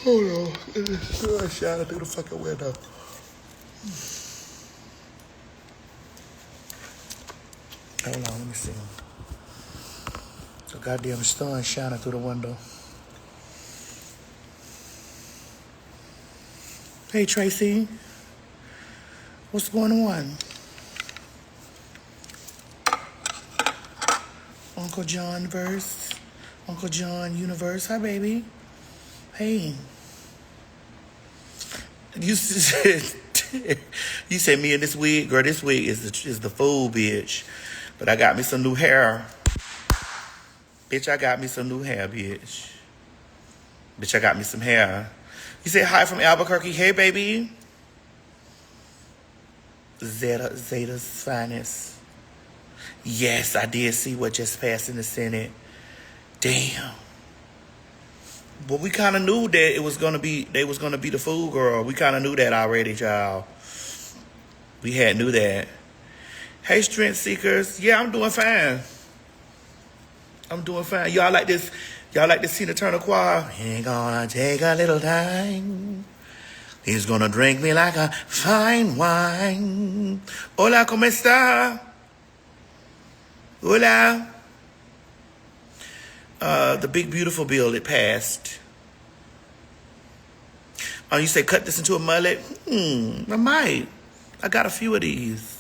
Hold on. It's shining through the fucking window. Hold on, let me see. The goddamn sun shining through the window. Hey, Tracy. What's going on? Uncle John verse. Uncle John universe. Hi, baby. Hey. You said, you said me in this wig? Girl, this wig is the fool, bitch. But I got me some new hair. Bitch, I got me some new hair, bitch. Bitch, I got me some hair. You say hi from Albuquerque. Hey, baby. Zeta's finest. Yes, I did see what just passed in the Senate. Damn. But we kind of knew that it was gonna be, they was gonna be the fool girl. We kind of knew that already, child. We knew that. Hey, strength seekers. Yeah, I'm doing fine. I'm doing fine. Y'all like this? Y'all like this Tina Turner choir? Ain't gonna take a little time. He's gonna drink me like a fine wine. Hola, ¿cómo está? Hola. The big beautiful bill, it passed. Oh, you say cut this into a mullet? I might. I got a few of these.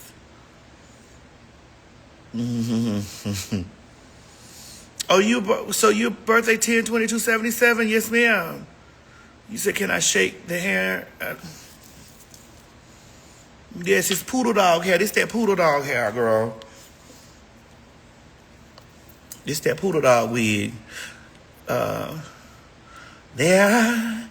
Oh, so your birthday 10/22/77? Yes, ma'am. You said, can I shake the hair? Yes, it's poodle dog hair. This that poodle dog hair, girl. This that poodle dog wig. There are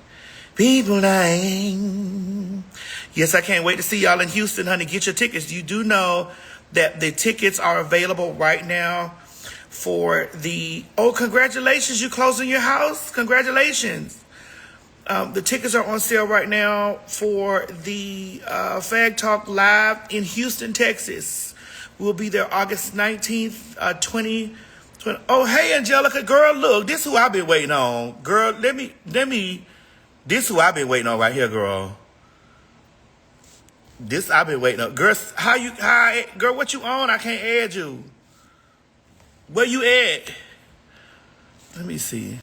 people dying. Yes, I can't wait to see y'all in Houston, honey. Get your tickets. You do know that the tickets are available right now for the... Oh, congratulations. You closing your house? Congratulations. The tickets are on sale right now for the Fag Talk Live in Houston, Texas. We'll be there August 19th, 2020. Oh, hey, Angelica, girl, look, this who I've been waiting on. Girl, let me, this who I've been waiting on right here, girl. This I've been waiting on. Girl, girl, what you on? I can't add you. Where you at? Let me see.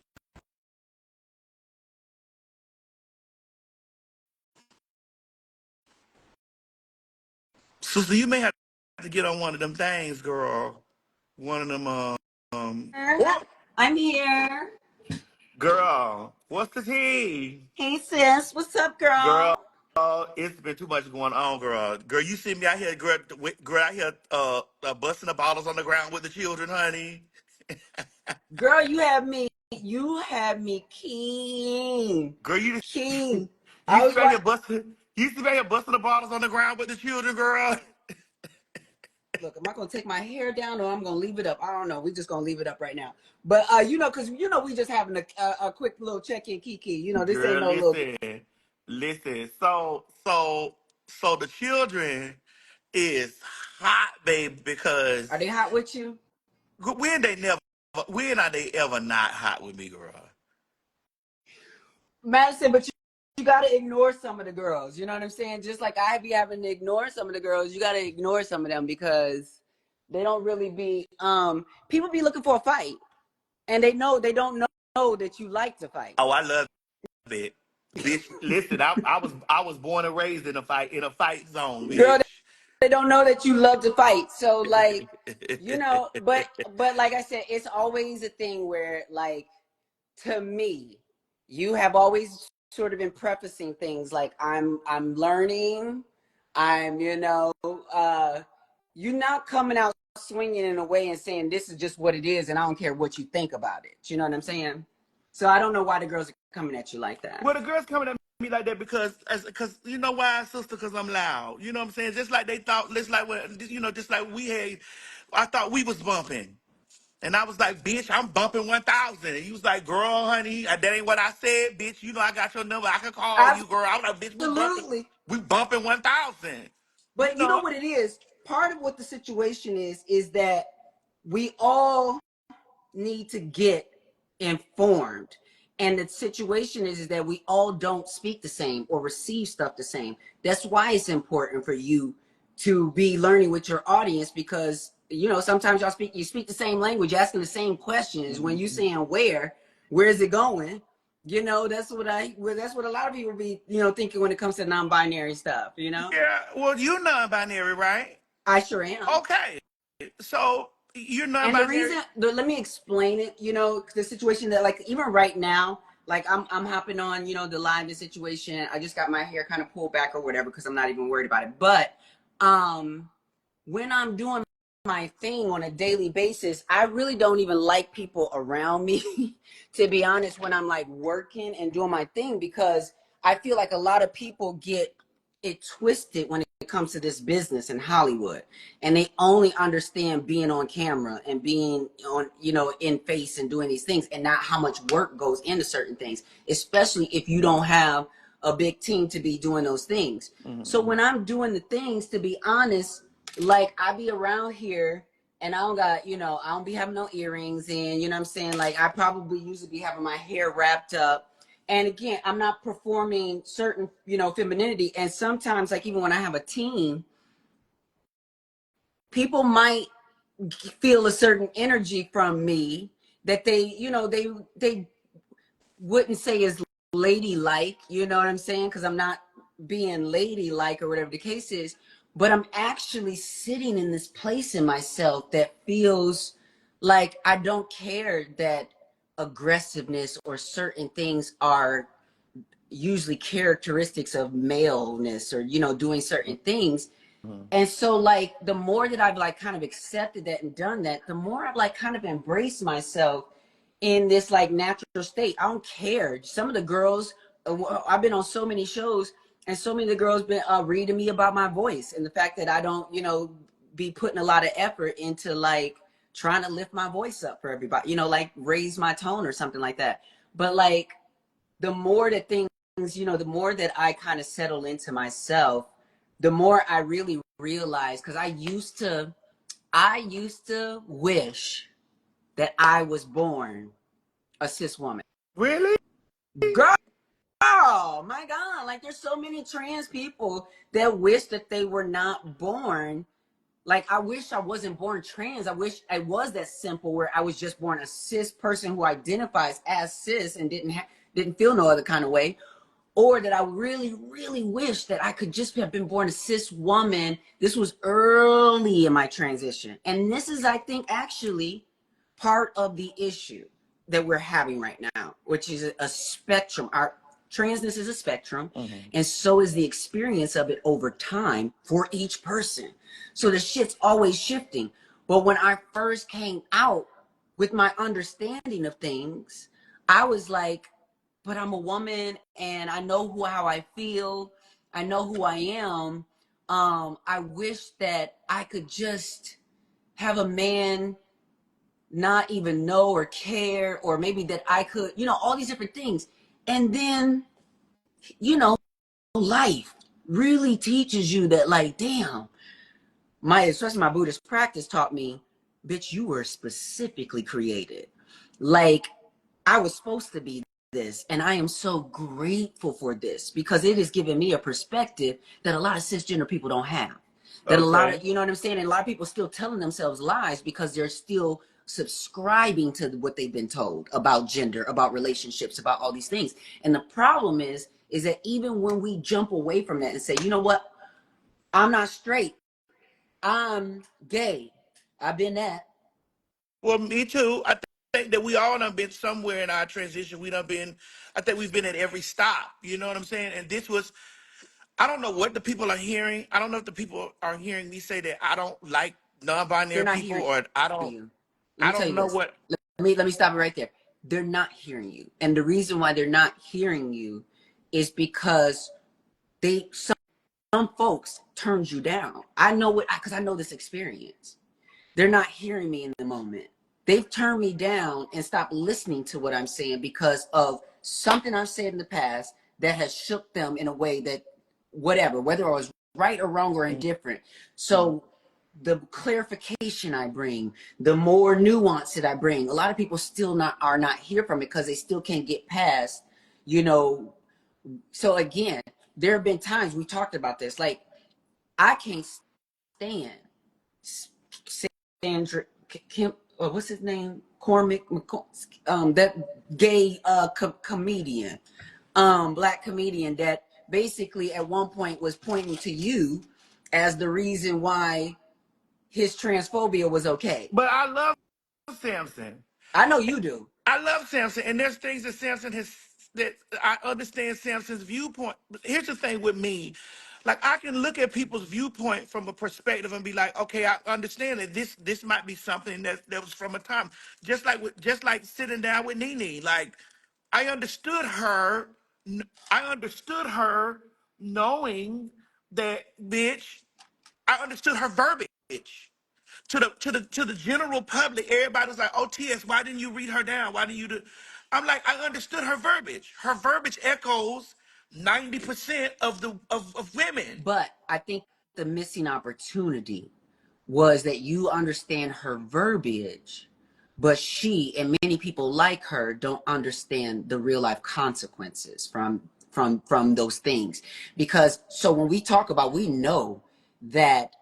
Sister, you may have to get on one of them things, girl. One of them, oh, I'm here. girl, what's the tea? Hey sis, what's up, Girl, girl? it's been too much going on, girl. Girl, you see me out here, girl out here, busting the bottles on the ground with the children, honey. Girl, you have me keen. Girl, you Keen. you I see was me out here like, busting, you see me out here busting the bottles on the ground with the children, girl. look, am I gonna take my hair down or I'm gonna leave it up? I don't know. We just gonna leave it up right now. But because we just having a quick little check-in kiki. This ain't Girl, no little. listen. So the children is hot, babe, because Are they hot with you? when are they ever not hot with me, girl? Madison, but you gotta ignore some of the girls. You know what I'm saying? Just like I be having to ignore some of the girls, you gotta ignore some of them because they don't really be people be looking for a fight. And they don't know that you like to fight. Oh, I love it. Bitch, listen, I was born and raised in a fight zone, Girl, bitch. they don't know that you love to fight. So but like I said, it's always a thing where, like, to me, you have always sort of been prefacing things like I'm learning, I'm you're not coming out swinging in a way and saying this is just what it is and I don't care what you think about it. You know what I'm saying? So I don't know why the girls are coming at you like that. Well, the girls coming at me like that because you know why, sister? Because I'm loud. You know what I'm saying? Just like they thought, just like we had, I thought we was bumping. And I was like, bitch, I'm bumping 1,000. And he was like, girl, honey, that ain't what I said, bitch. You know I got your number. I can call you, girl. I was like, bitch, Absolutely. we bumping 1,000. You But you know know? what it is? Part of what the situation is that we all need to get informed. And the situation is that we all don't speak the same or receive stuff the same. That's why it's important for you to be learning with your audience, because sometimes you speak the same language, asking the same questions. When you saying where's it going? That's what a lot of people be thinking when it comes to non-binary stuff. Yeah, well, you're non-binary, right? I sure am. Okay, so you're And the non-binary. reason, let me explain it, the situation that, like, even right now, like, I'm hopping on, the live, the situation. I just got my hair kind of pulled back or whatever, because I'm not even worried about it. But when I'm doing my thing on a daily basis, I really don't even like people around me, to be honest, when I'm like working and doing my thing, because I feel like a lot of people get it twisted when it comes to this business in Hollywood, and they only understand being on camera and being on, in face and doing these things, and not how much work goes into certain things, especially if you don't have a big team to be doing those things. So when I'm doing the things, to be honest, like, I be around here and I don't got, I don't be having no earrings in, you know what I'm saying? Like, I probably usually be having my hair wrapped up. And again, I'm not performing certain, femininity. And sometimes, like, even when I have a team, people might feel a certain energy from me that they wouldn't say is ladylike, you know what I'm saying? Because I'm not being ladylike or whatever the case is, but I'm actually sitting in this place in myself that feels like I don't care that aggressiveness or certain things are usually characteristics of maleness, or doing certain things. And so, like, the more that I've, like, kind of accepted that and done that, the more I've, like, kind of embraced myself in this, like, natural state. I don't care. Some of the girls, I've been on so many shows, and so many of the girls been reading me about my voice and the fact that I don't, be putting a lot of effort into, like, trying to lift my voice up for everybody, like, raise my tone or something like that. But, like, the more that things, the more that I kind of settle into myself, the more I really realize, because I used to wish that I was born a cis woman. Really? Girl, my God, like, there's so many trans people that wish that they were not born. Like, I wish I wasn't born trans. I wish I was that simple, where I was just born a cis person who identifies as cis and didn't feel no other kind of way. Or that I really, really wish that I could just have been born a cis woman. This was early in my transition. And this is, I think, actually part of the issue that we're having right now, which is a spectrum. Our transness is a spectrum, and so is the experience of it over time for each person. So the shit's always shifting. But when I first came out with my understanding of things, I was like, but I'm a woman and I know how I feel. I know who I am. I wish that I could just have a man not even know or care, or maybe that I could, all these different things. And then, life really teaches you that, like, damn, especially my Buddhist practice taught me, bitch, you were specifically created. Like, I was supposed to be this, and I am so grateful for this, because it has given me a perspective that a lot of cisgender people don't have. That a lot of, you know what I'm saying? And a lot of people are still telling themselves lies because they're still subscribing to what they've been told about gender, about relationships, about all these things. And the problem is that even when we jump away from that and say, you know what, I'm not straight, I'm gay, I've been that. Well, me too. I think that we all done been somewhere in our transition. We done been. I think we've been at every stop. You know what I'm saying? And this was. I don't know what the people are hearing. I don't know if the people are hearing me say that I don't like They're non-binary not people, hearing or I don't. you. Let I me tell don't you know this. what. Let me stop it right there. They're not hearing you. And the reason why they're not hearing you is because some folks turned you down. I know it because I know this experience. They're not hearing me in the moment. They've turned me down and stopped listening to what I'm saying because of something I've said in the past that has shook them in a way that, whether I was right or wrong or indifferent. So the clarification I bring, the more nuance that I bring. A lot of people still are not here from it because they still can't get past, you know. So again, there have been times we talked about this. Like I can't stand Sandra Kim. What's his name? Cormac, that gay comedian, black comedian that basically at one point was pointing to you as the reason why his transphobia was okay. But I love Samson. I know you do. I love Samson, and there's things that Samson has that I understand Samson's viewpoint. But here's the thing with me. Like I can look at people's viewpoint from a perspective and be like, okay, I understand that this might be something that was from a time. Just like sitting down with Nene. Like I understood her I understood her knowing that bitch, I understood her verbiage to the general public. Everybody was like, "Oh, TS, why didn't you read her down? Why didn't you do?" I'm like, I understood her verbiage. Her verbiage echoes 90% of women. But I think the missing opportunity was that you understand her verbiage, but she and many people like her don't understand the real life consequences from those things. Because so when we talk about, we know that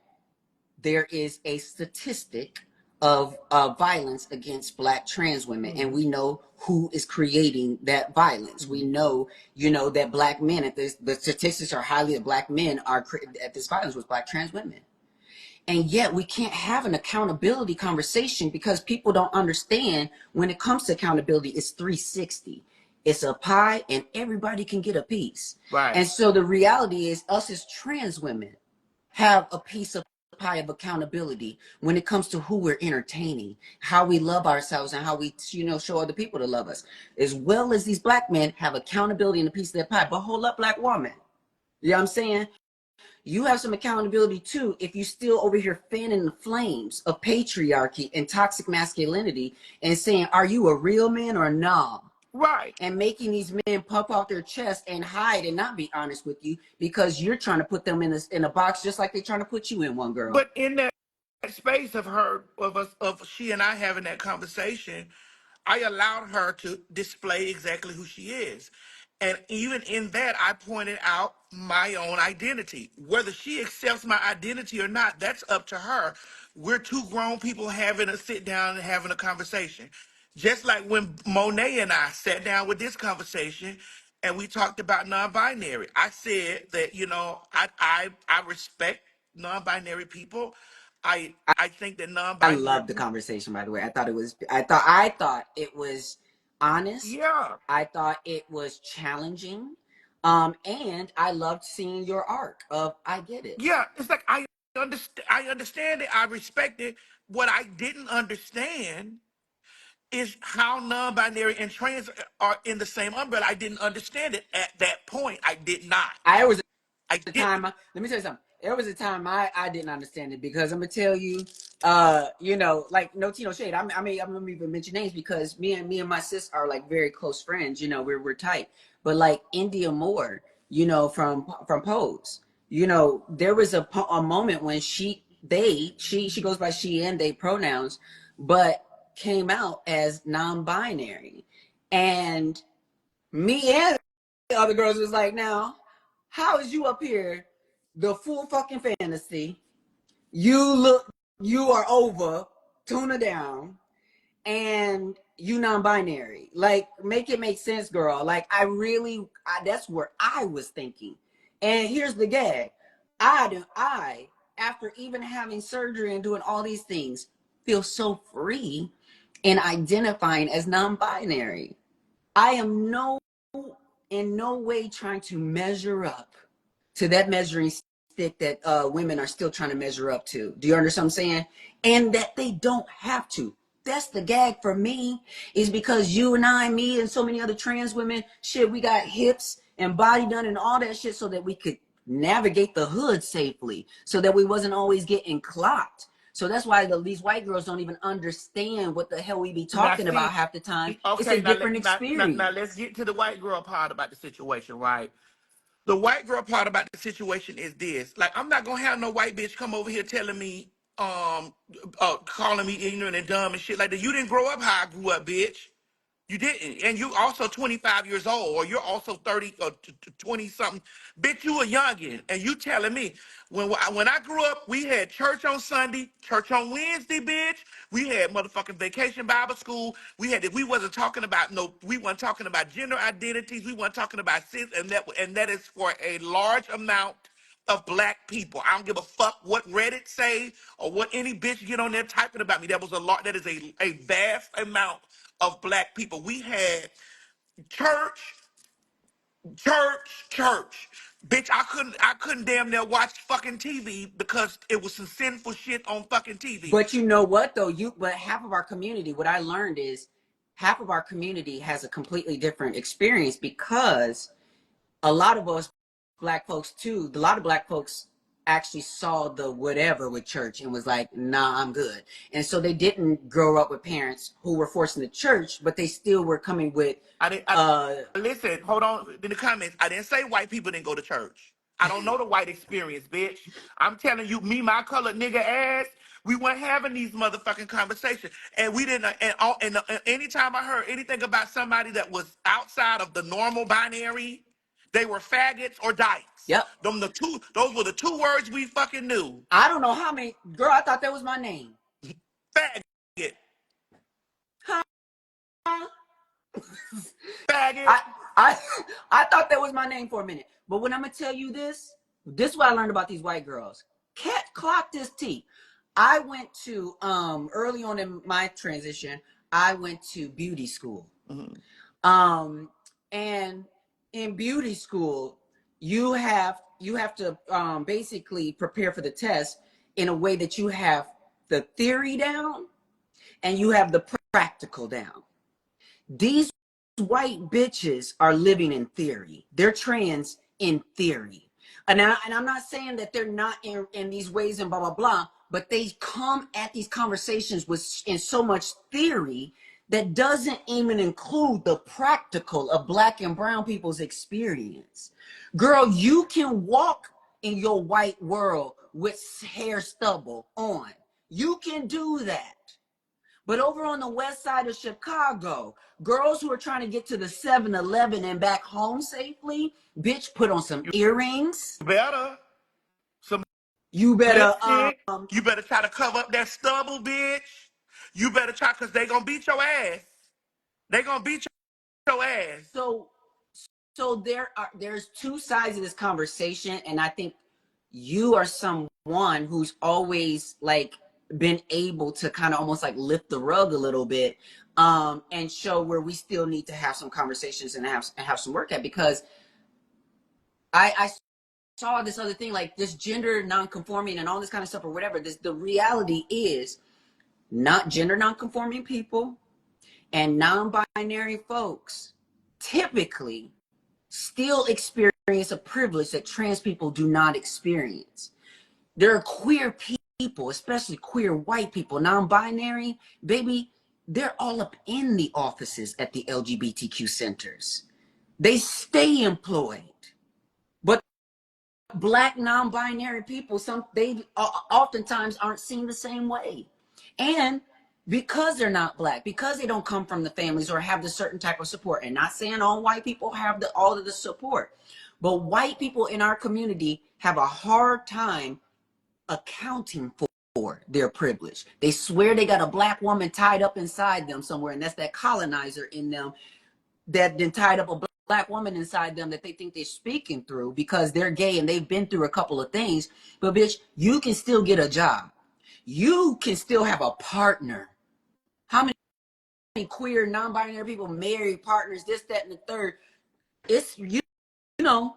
there is a statistic of violence against black trans women, and we know who is creating that violence. We know, that black men, the statistics are highly that black men are at this violence with black trans women. And yet we can't have an accountability conversation because people don't understand when it comes to accountability, it's 360. It's a pie and everybody can get a piece. Right. And so the reality is us as trans women have a piece of pie of accountability when it comes to who we're entertaining, how we love ourselves, and how we, show other people to love us. As well as these black men have accountability in a piece of their pie. But hold up, black woman. You know what I'm saying? You have some accountability too if you still over here fanning the flames of patriarchy and toxic masculinity and saying, are you a real man or nah? Right. And making these men puff out their chest and hide and not be honest with you because you're trying to put them in a box just like they're trying to put you in one, girl. But in that space of she and I having that conversation, I allowed her to display exactly who she is. And even in that, I pointed out my own identity. Whether she accepts my identity or not, that's up to her. We're two grown people having a sit down and having a conversation. Just like when Monet and I sat down with this conversation and we talked about non-binary. I said that, I respect non-binary people. I think that I non-binary love the people, conversation, by the way. I thought it was honest. yeah. I thought it was challenging. And I loved seeing your arc of I get it. Yeah, it's like I understand it, I respect it. What I didn't understand is how non-binary and trans are in the same umbrella. I didn't understand it at that point. I did not. I was I the didn't. time let me tell you something. There was a time I didn't understand it because I'm gonna tell you, like no Tino shade. I'm gonna even mention names because me and my sis are like very close friends. We're tight. But like India Moore, from Pose, there was a moment when she goes by she and they pronouns, but came out as non-binary, and me and the other girls was like, now, how is you up here, the full fucking fantasy? You are over, tuna down, and you non-binary. Like, make it make sense, girl. Like, that's where I was thinking. And here's the gag. After even having surgery and doing all these things, feel so free in identifying as non-binary. I am in no way trying to measure up to that measuring stick that women are still trying to measure up to. Do you understand what I'm saying? And that they don't have to. That's the gag for me, is because you and I, me and so many other trans women, shit, we got hips and body done and all that shit so that we could navigate the hood safely, so that we wasn't always getting clocked. So that's why these white girls don't even understand what the hell we be Now talking about see, half the time. It's a okay, different now experience. let's get to the white girl part about the situation, right? The white girl part about the situation is this. Like, I'm not gonna have no white bitch come over here telling me calling me ignorant and dumb and shit like that. You didn't grow up how I grew up, bitch. You didn't. And you also 25 years old, or you're also 30 or 20 something. Bitch, you a youngin'. And you telling me, when I grew up, we had church on Sunday, church on Wednesday, bitch. We had motherfucking vacation Bible school. We wasn't talking about we weren't talking about gender identities. We weren't talking about cis, and that is for a large amount of black people. I don't give a fuck what Reddit say or what any bitch get on there typing about me. That was a lot. That is a vast amount of black people. We had church, church. Bitch, I couldn't damn near watch fucking TV because it was some sinful shit on fucking TV. But you know what though? But half of our community, what I learned is half of our community has a completely different experience because a lot of us black folks too, a lot of black folks actually saw the whatever with church and was like, nah, I'm good. And so they didn't grow up with parents who were forcing the church, but they still were coming with Listen, hold on in the comments. I didn't say white people didn't go to church. I don't know the white experience, bitch. I'm telling you, me, my colored nigga ass, we weren't having these motherfucking conversations. And we didn't, anytime I heard anything about somebody that was outside of the normal binary, they were faggots or dykes. Yep. Those were the two words we fucking knew. I don't know how many, girl, I thought that was my name. Faggot. Huh? Faggot. I thought that was my name for a minute. But when I'm gonna tell you this is what I learned about these white girls. Cat clock this tea. I went to early on in my transition, I went to beauty school. Mm-hmm. And in beauty school, you have to basically prepare for the test in a way that you have the theory down and you have the practical down. These white bitches are living in theory. They're trans in theory. And I'm not saying that they're not in these ways and blah, blah, blah, but they come at these conversations in so much theory that doesn't even include the practical of black and brown people's experience. Girl, you can walk in your white world with hair stubble on. You can do that. But over on the west side of Chicago, girls who are trying to get to the 7-Eleven and back home safely, bitch, put on some earrings. You better Lipstick. You better try to cover up that stubble, bitch. You better try, because they going to beat your ass. They going to beat your ass. So there's two sides of this conversation, and I think you are someone who's always like been able to kind of almost like lift the rug a little bit and show where we still need to have some conversations and have some work at, because I saw this other thing like this gender non-conforming and all this kind of stuff or whatever. The reality is not gender non-conforming people and non-binary folks typically still experience a privilege that trans people do not experience. There are queer people, especially queer white people, non-binary, baby, they're all up in the offices at the LGBTQ centers. They stay employed. But black non-binary people, they oftentimes aren't seen the same way. And because they're not black, because they don't come from the families or have the certain type of support, and not saying all white people have all of the support, but white people in our community have a hard time accounting for their privilege. They swear they got a black woman tied up inside them somewhere, and that's that colonizer in them that then tied up a black woman inside them that they think they're speaking through because they're gay and they've been through a couple of things. But bitch, you can still get a job. You can still have a partner. How many queer non-binary people, married partners, this, that, and the third? It's you know,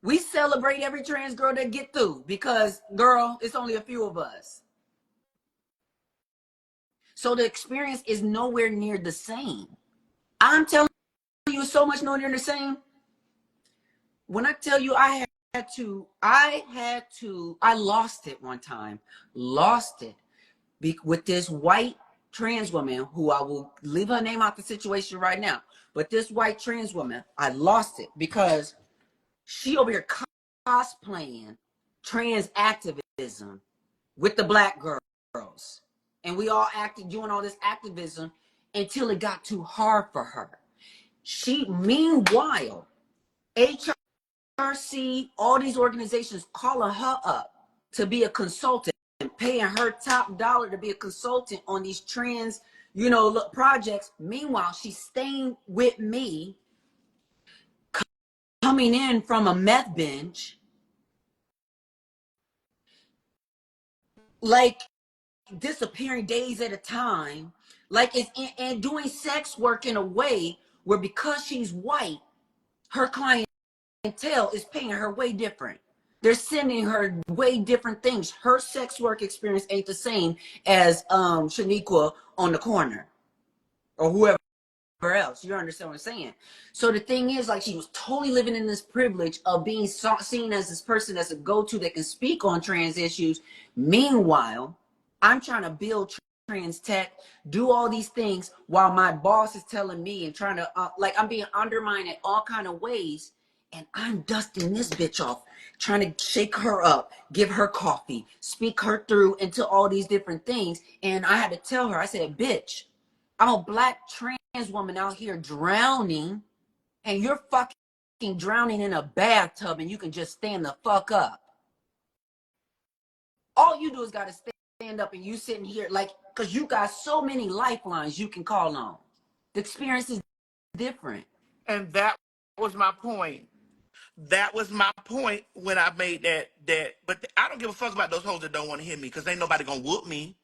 we celebrate every trans girl that get through because, girl, it's only a few of us. So the experience is nowhere near the same. I'm telling you, so much nowhere near the same. When I tell you I lost it one time. Lost it with this white trans woman who I will leave her name out the situation right now. But this white trans woman, I lost it because she over here cosplaying trans activism with the black girl. girls. And we all acted doing all this activism until it got too hard for her. Meanwhile, HRC, all these organizations calling her up to be a consultant, paying her top dollar to be a consultant on these trans, projects. Meanwhile, she's staying with me, coming in from a meth binge, like disappearing days at a time, like and doing sex work in a way where, because she's white, her clientele is paying her way different. They're sending her way different things. Her sex work experience ain't the same as Shaniqua on the corner or whoever else. You understand what I'm saying? So the thing is, like, she was totally living in this privilege of being seen as this person that's a go-to that can speak on trans issues. Meanwhile, I'm trying to build trans tech, do all these things while my boss is telling me and trying to I'm being undermined in all kind of ways, and I'm dusting this bitch off, trying to shake her up, give her coffee, speak her through into all these different things. And I had to tell her, I said, bitch, I'm a Black trans woman out here drowning, and you're fucking drowning in a bathtub, and you can just stand the fuck up. All you do is got to stand up, and you sitting here like, because you got so many lifelines you can call on. The experience is different. And that was my point. That was my point when I made that. But I don't give a fuck about those hoes that don't want to hear me, because ain't nobody gonna whoop me.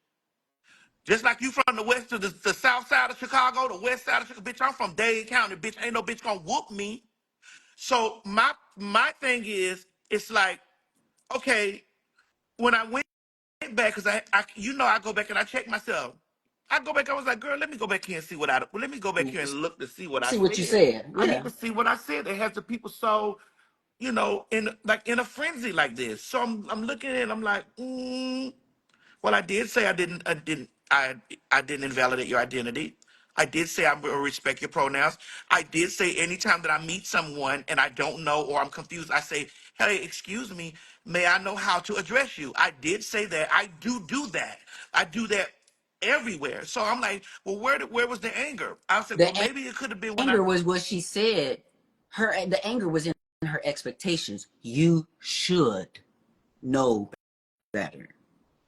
Just like you from the west to the south side of Chicago, the west side of Chicago, bitch, I'm from Dade County, bitch. Ain't no bitch gonna whoop me. So my thing is, it's like, okay, when I went back, because I go back and I check myself. I go back, I was like, girl, let me go back here and see let me go back here and look to see what I See what you said. said. I need Yeah. to see what I said. It has the people so, in a frenzy like this. So I'm looking at it, I'm like, well, I did say I didn't invalidate your identity. I did say I will respect your pronouns. I did say anytime that I meet someone and I don't know or I'm confused, I say, hey, excuse me, may I know how to address you? I did say that. I do that. I do that everywhere. So I'm like, well, where was the anger? I said, well, The maybe it could have been when I. anger was what she said. The anger was in her expectations. You should know better.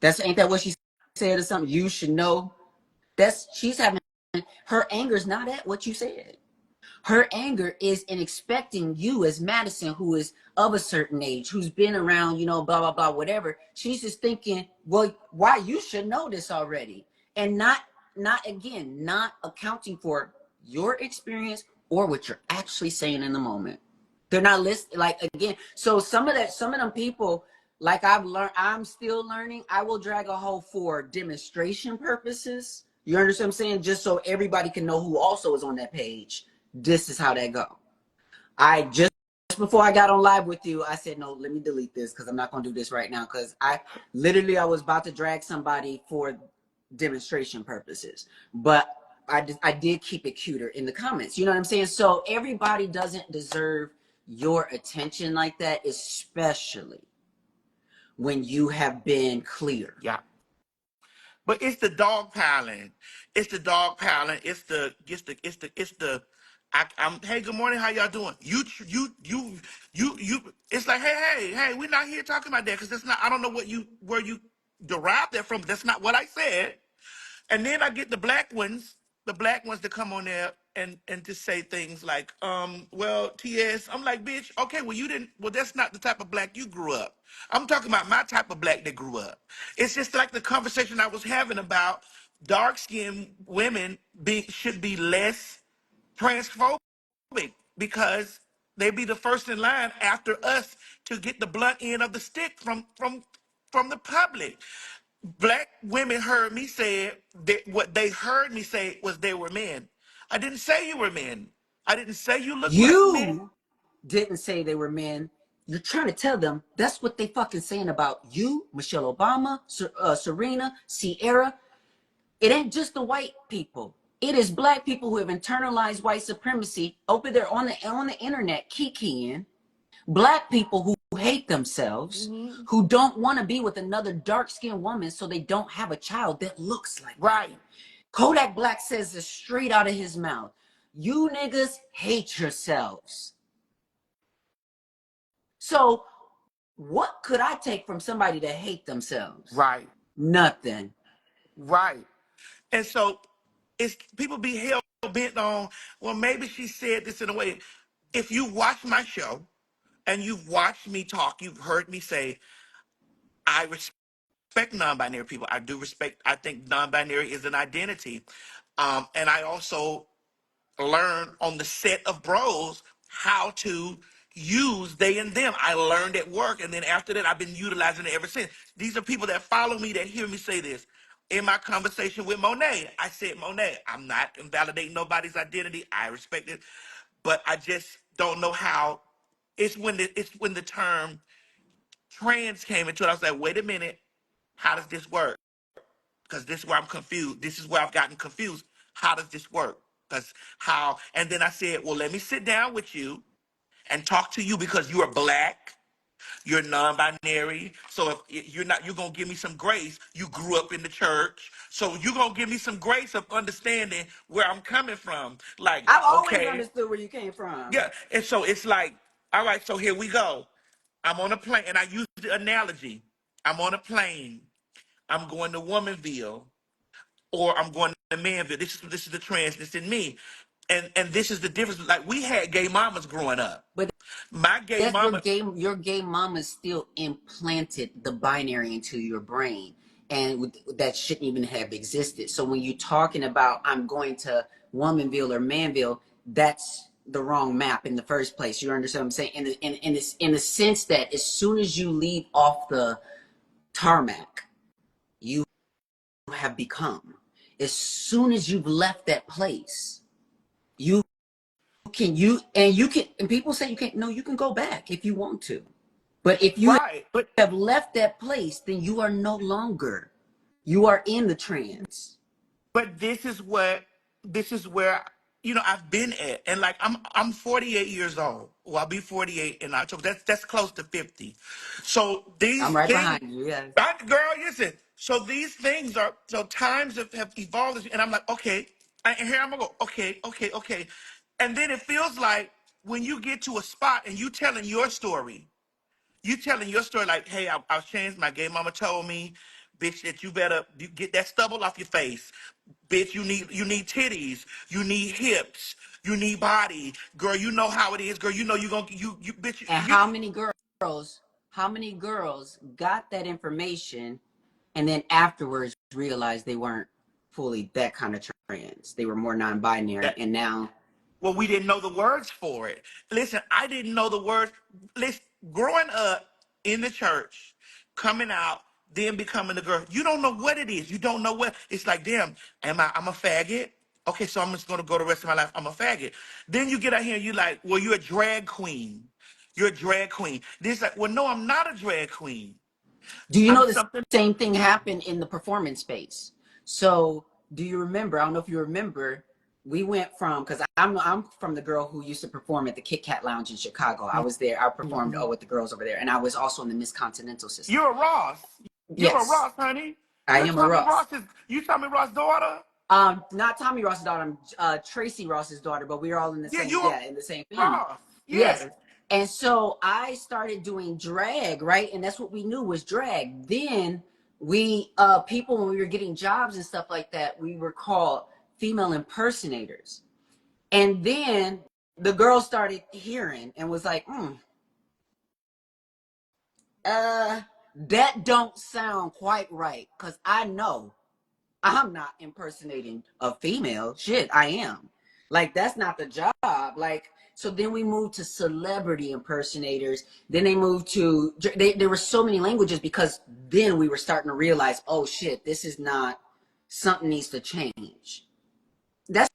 Ain't that what she said or something? You should know. She's having, her anger is not at what you said. Her anger is in expecting you as Madison, who is of a certain age, who's been around, blah, blah, blah, whatever. She's just thinking, well, why, you should know this already. And not accounting for your experience or what you're actually saying in the moment. They're not listening. Like, again, so some of them people, like, I'm still learning. I will drag a hoe for demonstration purposes. You understand what I'm saying? Just so everybody can know who also is on that page. This is how that go. I just before I got on live with you, I said, no, let me delete this because I'm not going to do this right now, because I was about to drag somebody for demonstration purposes, but I did keep it cuter in the comments. You know what I'm saying? So everybody doesn't deserve your attention like that, especially when you have been clear. Yeah. But it's the dog piling. It's the dog piling. I'm, hey, good morning. How y'all doing? It's like, hey, we're not here talking about that, because that's not, I don't know where you derived that from. But that's not what I said. And then I get the black ones that come on there and just say things like, well, TS, I'm like, bitch, okay, well, that's not the type of black you grew up. I'm talking about my type of black that grew up. It's just like the conversation I was having about dark-skinned women should be less transphobic, because they be the first in line after us to get the blunt end of the stick from the public. Black women heard me say that what they heard me say was they were men. I didn't say you were men. I didn't say you look like men. You didn't say they were men. You're trying to tell them that's what they fucking saying about you, Michelle Obama, Serena, Sierra. It ain't just the white people. It is black people who have internalized white supremacy over there on the internet, kikiing. Black people who hate themselves, who don't want to be with another dark-skinned woman so they don't have a child that looks like Right. them. Kodak Black says this straight out of his mouth. You niggas hate yourselves. So what could I take from somebody that hate themselves? Right. Nothing. Right. And so it's people be hell bent on, well, maybe she said this in a way. If you watch my show and you've watched me talk, you've heard me say, I respect non-binary people. I do respect, I think non-binary is an identity. And I also learn on the set of Bros how to use they and them. I learned at work, and then after that, I've been utilizing it ever since. These are people that follow me that hear me say this. In my conversation with Monet, I said, Monet, I'm not invalidating nobody's identity. I respect it, but I just don't know how. It's when the term trans came into it. I was like, wait a minute, how does this work? Because this is where I'm confused. This is where I've gotten confused. How does this work? Because how? And then I said, well, let me sit down with you and talk to you because you are black, you're non-binary. So if you're not, you're gonna give me some grace. You grew up in the church, so you're gonna give me some grace of understanding where I'm coming from. Like, I've always okay, understood where you came from. yeah. And so it's like, all right, so here we go. I'm on a plane, and I use the analogy. I'm on a plane. I'm going to Womanville, or I'm going to Manville. This is the trans that's in me. And this is the difference. Like, we had gay mamas growing up. But My gay that's mama. your gay mama still implanted the binary into your brain, and that shouldn't even have existed. So when you're talking about I'm going to Womanville or Manville, that's the wrong map in the first place. You understand what I'm saying? In the sense that as soon as you leave off the tarmac, you have become. As soon as you've left that place, you and people say you can't. No, you can go back if you want to. But if you Right. But have left that place, then you are no longer. You are in the trance. but this is where I've been at. And like, I'm 48 years old. Well, I'll be 48 in October. That's close to 50. So these I'm right things, behind you. Yes. girl, listen. So these things are, so times have evolved, and I'm like, okay, and here I'm gonna go, okay, okay, okay. And then it feels like when you get to a spot and you telling your story like, hey, I was changed. My gay mama told me, bitch, that you better get that stubble off your face. Bitch, you need titties, you need hips, you need body. Girl, you know how it is. Girl, you know you gonna you bitch And you. how many girls got that information and then afterwards realized they weren't fully that kind of trans? They were more non-binary, That, and now well, we didn't know the words for it. Listen, I didn't know the words. Listen, growing up in the church, coming out, then becoming a girl, you don't know what it is. You don't know what it's like. Damn, I'm a faggot. Okay, so I'm just gonna go the rest of my life. I'm a faggot. Then you get out here and you're like, well, you're a drag queen. You're a drag queen. Then it's like, well, no, I'm not a drag queen. do you I'm know the something. same thing happened in the performance space? So do you remember? I don't know if you remember. We went from because I'm from the girl who used to perform at the Kit Kat Lounge in Chicago. I was there. I performed Mhm. with the girls over there, and I was also in the Miss Continental system. You're a Ross. You're a Yes, Ross, honey. I am a Ross. You Tommy Ross' daughter. Not Tommy Ross's daughter. I'm Tracy Ross's daughter, but we are all in the Yeah, same, you're in the same family. Ross. Yes. Yes. And so I started doing drag, right? And that's what we knew was drag. Then we people when we were getting jobs and stuff like that, we were called female impersonators. And then the girl started hearing and was like, that don't sound quite right. Cause I know I'm not impersonating a female. Shit, I am. Like, that's not the job. Like, so then we moved to celebrity impersonators. Then they moved to, there were so many languages because then we were starting to realize, oh shit, this is not, something needs to change. That's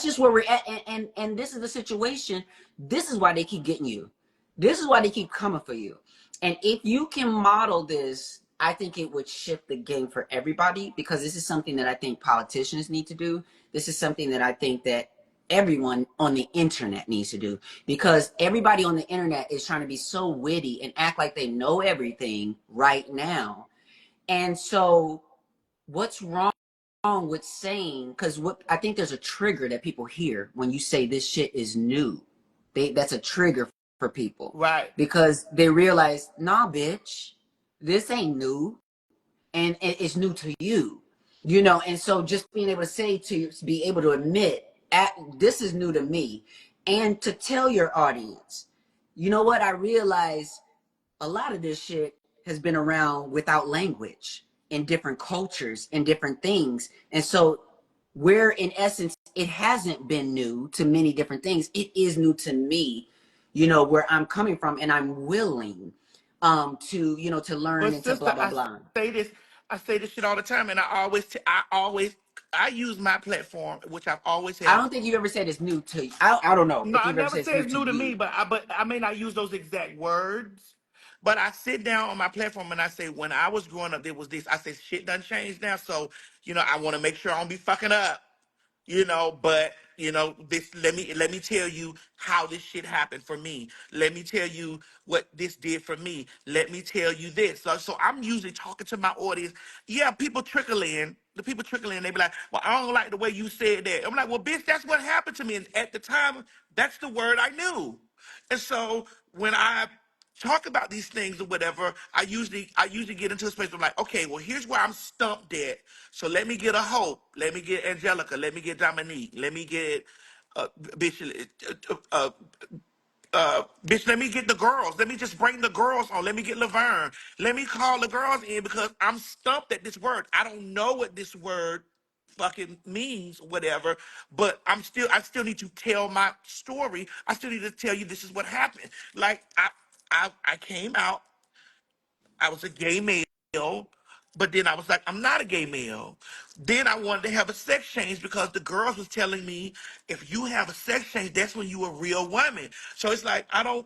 just where we're at. And this is the situation. This is why they keep getting you. This is why they keep coming for you. And if you can model this, I think it would shift the game for everybody because this is something that I think politicians need to do. This is something that I think that everyone on the internet needs to do, because everybody on the internet is trying to be so witty and act like they know everything right now. And so what's wrong with saying, because what I think there's a trigger that people hear when you say this shit is new. That's a trigger for people. Right. Because they realize, nah, bitch, this ain't new. And it's new to you. You know, and so just being able to say, to be able to admit, this is new to me, and to tell your audience, you know what, I realize a lot of this shit has been around without language in different cultures and different things. And so where in essence it hasn't been new to many different things, it is new to me, you know, where I'm coming from, and I'm willing to, you know, to learn But and to blah sister, blah blah. say this, I say this shit all the time, and I use my platform, which I've always I had. don't think you ever said it's new to you. I don't know No, if I you've ever never said it's say new it's to new to you. me, but I may not use those exact words. But I sit down on my platform and I say, when I was growing up, there was this. I say, shit done changed now, so I want to make sure I don't be fucking up. But this. Let me tell you how this shit happened for me. Let me tell you what this did for me. Let me tell you this. So I'm usually talking to my audience. Yeah, people trickle in. The people trickle in. They be like, "Well, I don't like the way you said that." I'm like, "Well, bitch, that's what happened to me." And at the time, that's the word I knew. And so when I talk about these things or whatever, I usually get into a space of like, okay, well, here's where I'm stumped at. So let me get a Hope, let me get Angelica, let me get Dominique, let me get bitch, bitch, let me get the girls. Let me just bring the girls on. Let me get Laverne. Let me call the girls in because I'm stumped at this word. I don't know what this word fucking means, whatever, but I still need to tell my story. I still need to tell you this is what happened. Like I came out, I was a gay male, but then I was like, I'm not a gay male. Then I wanted to have a sex change because the girls was telling me if you have a sex change, that's when you a real woman. So it's like I don't.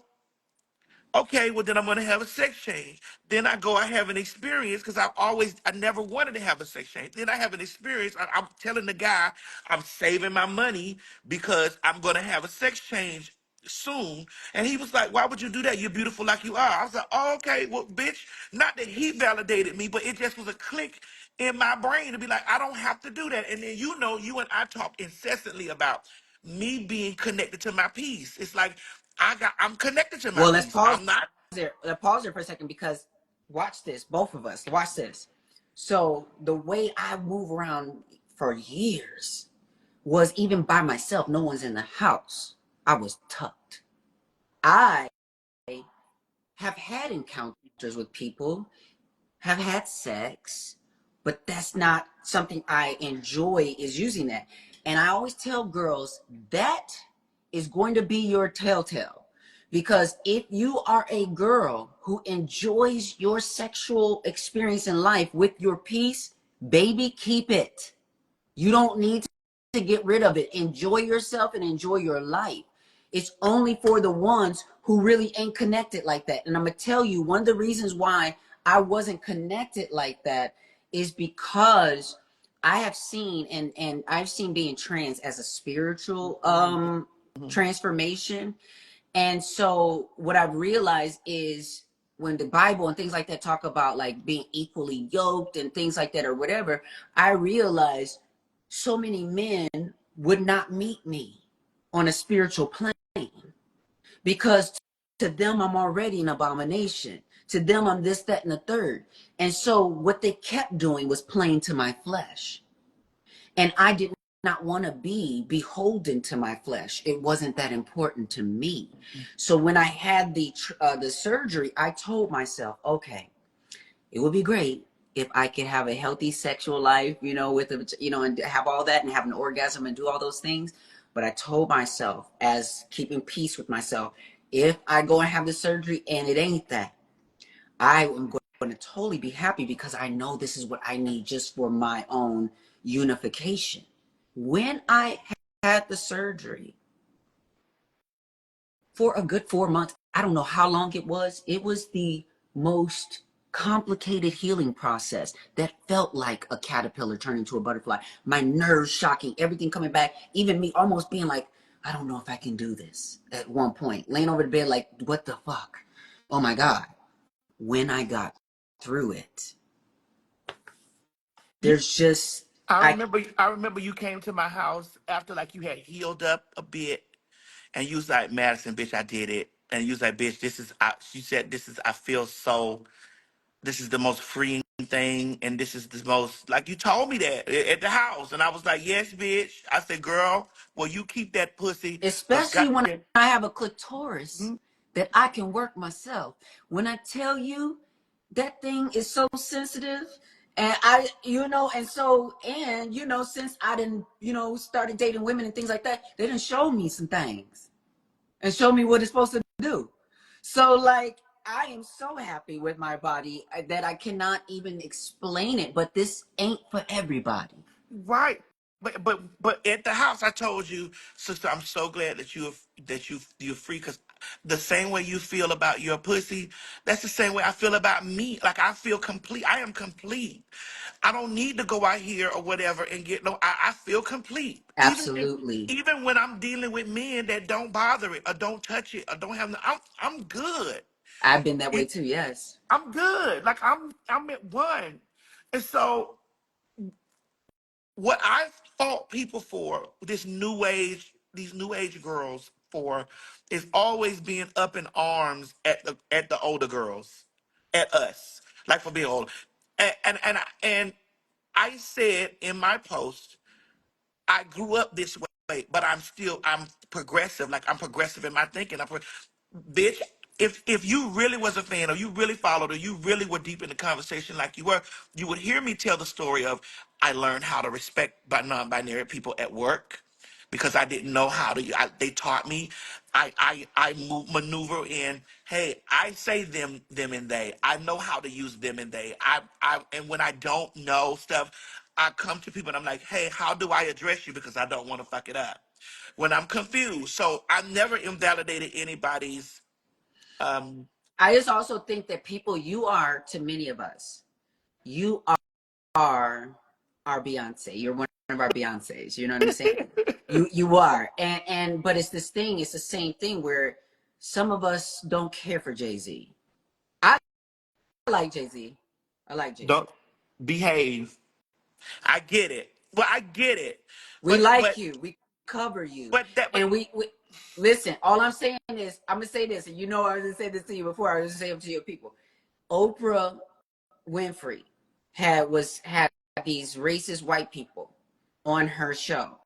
Okay, well then I'm gonna have a sex change. Then I have an experience because I never wanted to have a sex change. Then I have an experience. I'm telling the guy I'm saving my money because I'm gonna have a sex change soon. And he was like, "Why would you do that? You're beautiful like you are." I was like, "Oh, okay, well, bitch." Not that he validated me, but it just was a click in my brain to be like, I don't have to do that. And then you and I talk incessantly about me being connected to my peace. It's like I'm connected to my Well, let's peace. pause I'm not. there. Let's pause there for a second, because watch this, both of us. Watch this. So the way I move around for years was even by myself. No one's in the house. I was tucked. I have had encounters with people, have had sex, but that's not something I enjoy, is using that. And I always tell girls that is going to be your telltale. Because if you are a girl who enjoys your sexual experience in life with your peace, baby, keep it. You don't need to get rid of it. Enjoy yourself and enjoy your life. It's only for the ones who really ain't connected like that. And I'm going to tell you, one of the reasons why I wasn't connected like that is because I have seen, and I've seen being trans as a spiritual Mhm. transformation. And so what I've realized is, when the Bible and things like that talk about like being equally yoked and things like that or whatever, I realized so many men would not meet me on a spiritual plane, because to them I'm already an abomination. To them I'm this, that, and the third. And so what they kept doing was playing to my flesh. And I did not want to be beholden to my flesh. It wasn't that important to me. So when I had the surgery, I told myself, okay, it would be great if I could have a healthy sexual life, with and have all that and have an orgasm and do all those things. But I told myself, as keeping peace with myself, if I go and have the surgery and it ain't that, I am going to totally be happy, because I know this is what I need just for my own unification. When I had the surgery, for a good 4 months, I don't know how long it was the most complicated healing process that felt like a caterpillar turning into a butterfly. My nerves shocking, everything coming back, even me almost being like, I don't know if I can do this at one point. Laying over the bed like, what the fuck? Oh my God. When I got through it, You, there's just, I I, remember. I remember you came to my house after like you had healed up a bit, and you was like, Madison, bitch, I did it. And you was like, bitch, this is. She said, this is. I feel so. This is the most freeing thing, and this is the most. Like you told me that at the house, and I was like, yes, bitch. I said, girl, well, you keep that pussy, cause especially when goddamn. I have a clitoris that I can work myself. When I tell you that thing is so sensitive, and since I didn't, started dating women and things like that, they didn't show me some things and show me what it's supposed to do. So like, I am so happy with my body that I cannot even explain it, but this ain't for everybody. Right. But at the house, I told you, sister, I'm so glad that you're free, because the same way you feel about your pussy, that's the same way I feel about me. Like I feel complete. I am complete. I don't need to go out here or whatever and get no. I feel complete. Absolutely. Even when I'm dealing with men that don't bother it or don't touch it or don't have. I'm good. I've been that way It, too, yes. I'm good. Like I'm at one, and so what I fought people for, these new age girls for, is always being up in arms at the older girls, at us, like for being old. And I said in my post, I grew up this way, but I'm progressive. Like I'm progressive in my thinking. Bitch, if you really was a fan, or you really followed, or you really were deep in the conversation like you were, you would hear me tell the story of I learned how to respect by non-binary people at work because I didn't know how to. They taught me. I maneuver in. Hey, I say them and they. I know how to use them and they. And when I don't know stuff, I come to people and I'm like, hey, how do I address you, because I don't want to fuck it up when I'm confused. So I never invalidated anybody's. Um, I just also think that people, you are, to many of us, you are our Beyonce. You're one of our Beyoncés. You know what I'm saying? You are. But it's this thing, it's the same thing where some of us don't care for Jay-Z. I like Jay-Z. I like Jay-Z. don't behave. I get it. Well, I get it, We but like but you. We cover you. but that but And we listen, all I'm saying is, I'm gonna say this, and I was gonna say this to you before, I was gonna say it to your people. Oprah Winfrey had these racist white people on her show,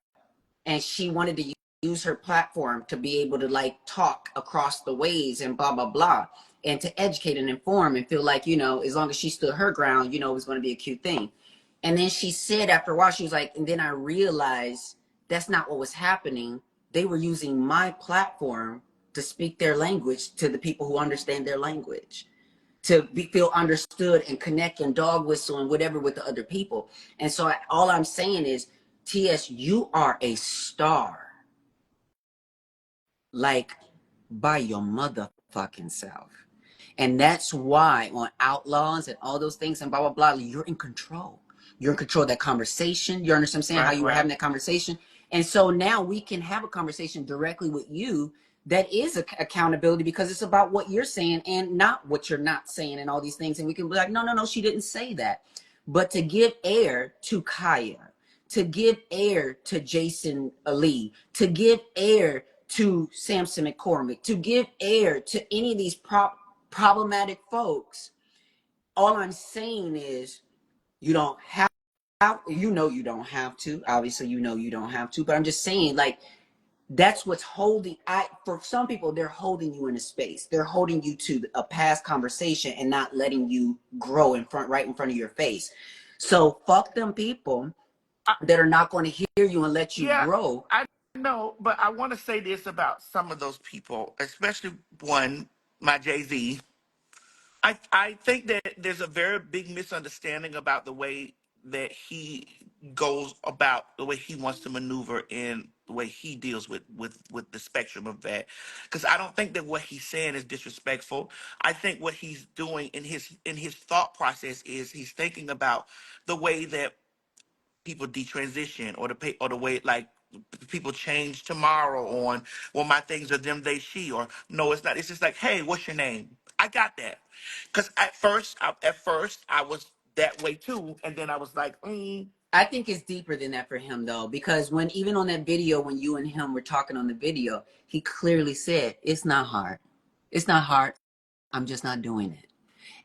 and she wanted to use her platform to be able to like talk across the ways and blah blah blah, and to educate and inform and feel like, as long as she stood her ground, it was going to be a cute thing. And then she said after a while, she was like, and then I realized that's not what was happening. They were using my platform to speak their language to the people who understand their language, to feel understood and connect and dog whistle and whatever with the other people. And so all I'm saying is, TS, you are a star, like by your motherfucking self. And that's why on Outlaws and all those things and blah, blah, blah, you're in control. You're in control of that conversation. You understand what I'm saying? How right, you were right. having that conversation. And so now we can have a conversation directly with you that is accountability, because it's about what you're saying and not what you're not saying and all these things. And we can be like, no, no, no, she didn't say that. But to give air to Kaya, to give air to Jason Ali, to give air to Samson McCormick, to give air to any of these problematic folks, all I'm saying is, you don't have, you don't have to. Obviously, you don't have to. But I'm just saying, like, that's what's holding. For some people, they're holding you in a space. They're holding you to a past conversation and not letting you grow right in front of your face. So fuck them people I, that are not going to hear you and let you yeah, grow. I know, but I want to say this about some of those people, especially one, my Jay Z. I think that there's a very big misunderstanding about the way that he goes about the way he wants to maneuver in the way he deals with the spectrum of that, because I don't think that what he's saying is disrespectful. I think what he's doing in his thought process is he's thinking about the way that people detransition, or the way like people change tomorrow on, well, my things are them, they, she, or no, it's not. It's just like, hey, what's your name? I got that. Because at first I was that way too, and then I was like, I think it's deeper than that for him though, because when even on that video, when you and him were talking on the video, he clearly said, it's not hard. It's not hard. I'm just not doing it.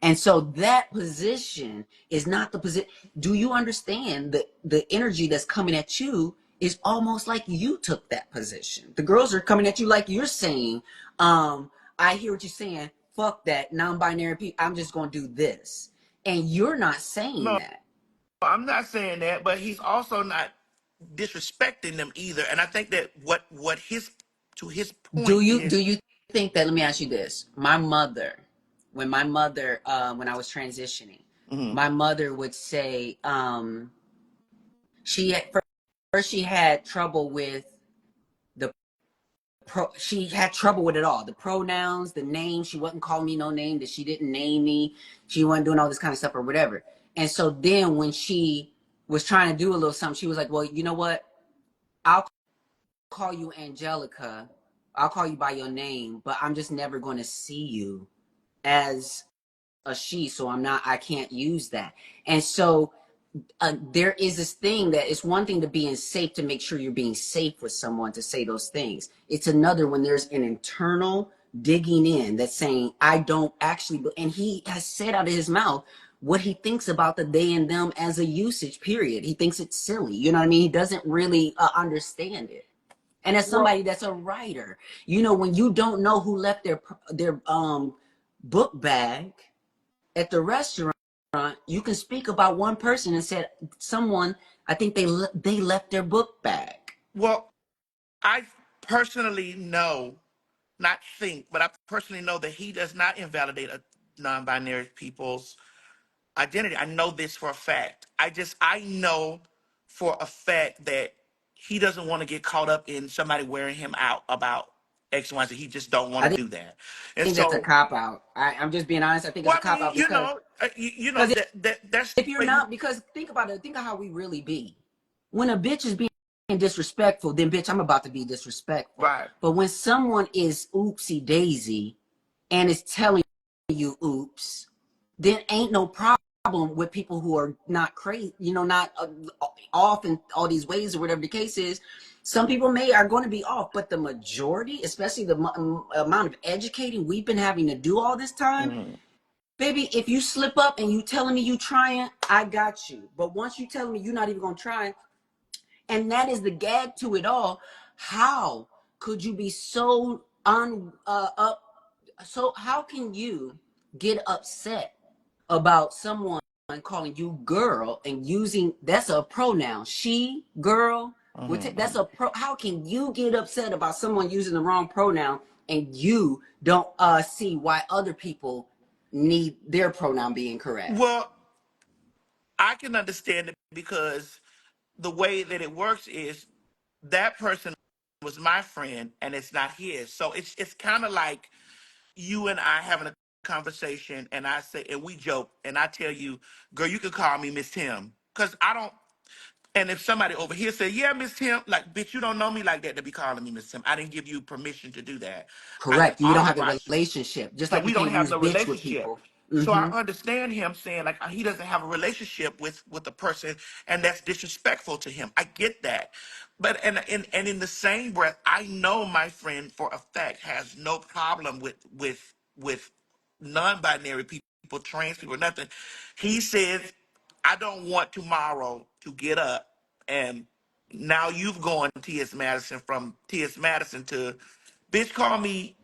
And so that position is not the position. Do you understand that the energy that's coming at you is almost like you took that position? The girls are coming at you like you're saying, I hear what you're saying. Fuck that non-binary people. I'm just going to do this. And you're not saying no, that. I'm not saying that, but he's also not disrespecting them either. And I think that what his to his Do point you is, do you think that? Let me ask you this. My mother, when I was transitioning, mhm, my mother would say, she had first she had trouble with the she had trouble with it all. The pronouns, the name, she wasn't calling me no name, that she didn't name me. She wasn't doing all this kind of stuff or whatever. And so then when she was trying to do a little something, she was like, well, you know what? I'll call you Angelica. I'll call you by your name, but I'm just never going to see you as a she. So I can't use that. And so there is this thing that it's one thing to being safe, to make sure you're being safe with someone to say those things. It's another when there's an internal digging in that's saying, I don't actually, and he has said out of his mouth what he thinks about the they and them as a usage period. He thinks it's silly. You know what I mean? He doesn't really understand it. And as well, somebody that's a writer, you know, when you don't know who left their book bag at the restaurant, you can speak about one person and said someone, I think they left their book bag. well, I personally know, not think, but I personally know that he does not invalidate a non-binary people's identity. I know this for a fact. I know for a fact that he doesn't want to get caught up in somebody wearing him out about X, Y, Z. He just don't want I to do that. And think that's a so, cop out. I'm just being honest. I think it's well, a I cop mean, out because that's if the you're way you. not, because think about it, think of how we really be. When a bitch is being disrespectful, then bitch, I'm about to be disrespectful. Right. But when someone is oopsie daisy and is telling you oops, then ain't no problem with people who are not crazy, you know, not off in all these ways or whatever the case is. Some people are going to be off, but the majority, especially the amount of educating we've been having to do all this time, Mhm. baby, if you slip up and you telling me you trying, I got you. But once you telling me you're not even gonna try, and that is the gag to it all. How could you be so up? So how can you get upset about someone calling you girl and using that's a pronoun, she, girl? That's Mhm. a pro. How can you get upset about someone using the wrong pronoun and you don't see why other people need their pronoun being correct? Well, I can understand it because the way that it works is that person was my friend and it's not his. So it's kind of like you and I having a conversation, and I say, and we joke, and I tell you, girl, you can call me Miss Tim, because I don't. And if somebody over here say, yeah, Miss Tim, like, bitch, you don't know me like that to be calling me Miss Tim. I didn't give you permission to do that. I didn't Correct. You don't have a authorize you. relationship, just That like you we don't can't have use no bitch with relationship. people. So I Mm-hmm. understand him saying like he doesn't have a relationship with the person, and that's disrespectful to him. I get that, but and in the same breath, I know my friend for a fact has no problem with non-binary people, trans people, nothing. He says, I don't want tomorrow to get up and now you've gone T.S. Madison from T.S. Madison to bitch call me,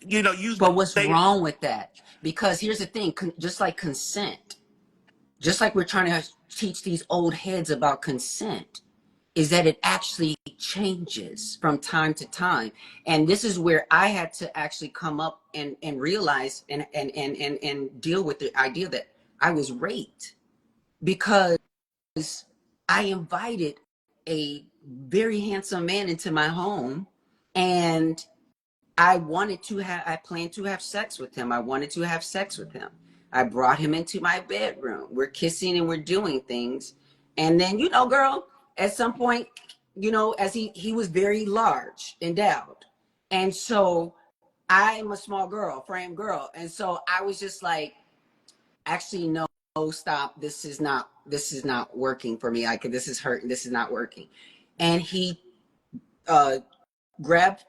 use But what's they. wrong with that? Because here's the thing, just like consent, just like we're trying to teach these old heads about consent, is that it actually changes from time to time. And this is where I had to actually come up and realize and deal with the idea that I was raped because I invited a very handsome man into my home, and I planned to have sex with him. I wanted to have sex with him. I brought him into my bedroom. We're kissing and we're doing things. And then, girl, at some point, as he was very large, endowed. And so I'm a small girl, frame girl. And so I was just like, actually, no, stop. This is not working for me. This is hurting. This is not working. And he, uh, grabbed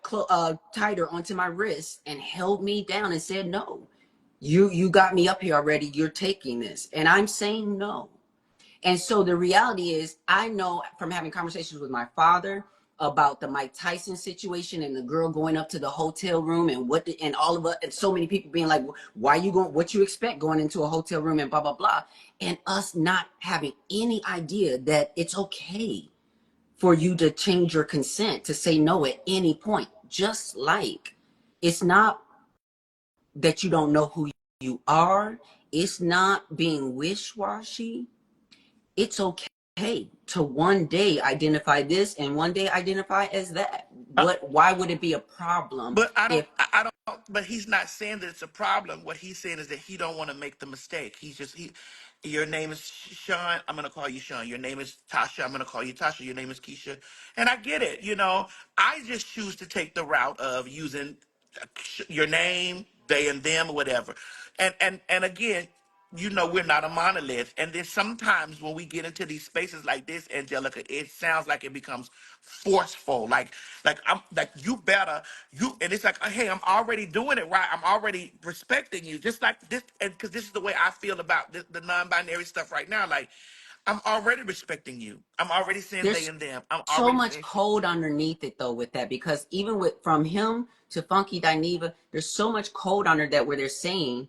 tighter onto my wrist and held me down and said, no, you got me up here already. You're taking this. And I'm saying no. And so the reality is, I know from having conversations with my father about the Mike Tyson situation and the girl going up to the hotel room and all of us and so many people being like, why you going, what you expect going into a hotel room and blah, blah, blah. And us not having any idea that it's okay for you to change your consent to say no at any point. Just like it's not that you don't know who you are, it's not being wish-washy. It's okay to one day identify this and one day identify as that. Why would it be a problem But if I don't. But he's not saying that it's a problem. What he's saying is that he don't want to make the mistake. He. Your name is Sean. I'm gonna call you Sean. Your name is Tasha. I'm gonna call you Tasha. Your name is Keisha. And I get it. I just choose to take the route of using your name, they and them, or whatever. And again, we're not a monolith. And then sometimes when we get into these spaces like this, Angelica, it sounds like it becomes forceful. Like you better and it's like, hey, I'm already doing it right. I'm already respecting you. Just like this, and because this is the way I feel about the non-binary stuff right now. Like, I'm already respecting you. I'm already saying they there's and them. I'm so already much saying code underneath it though with that, because even with from him to Funky Dineva, there's so much code under that where they're saying,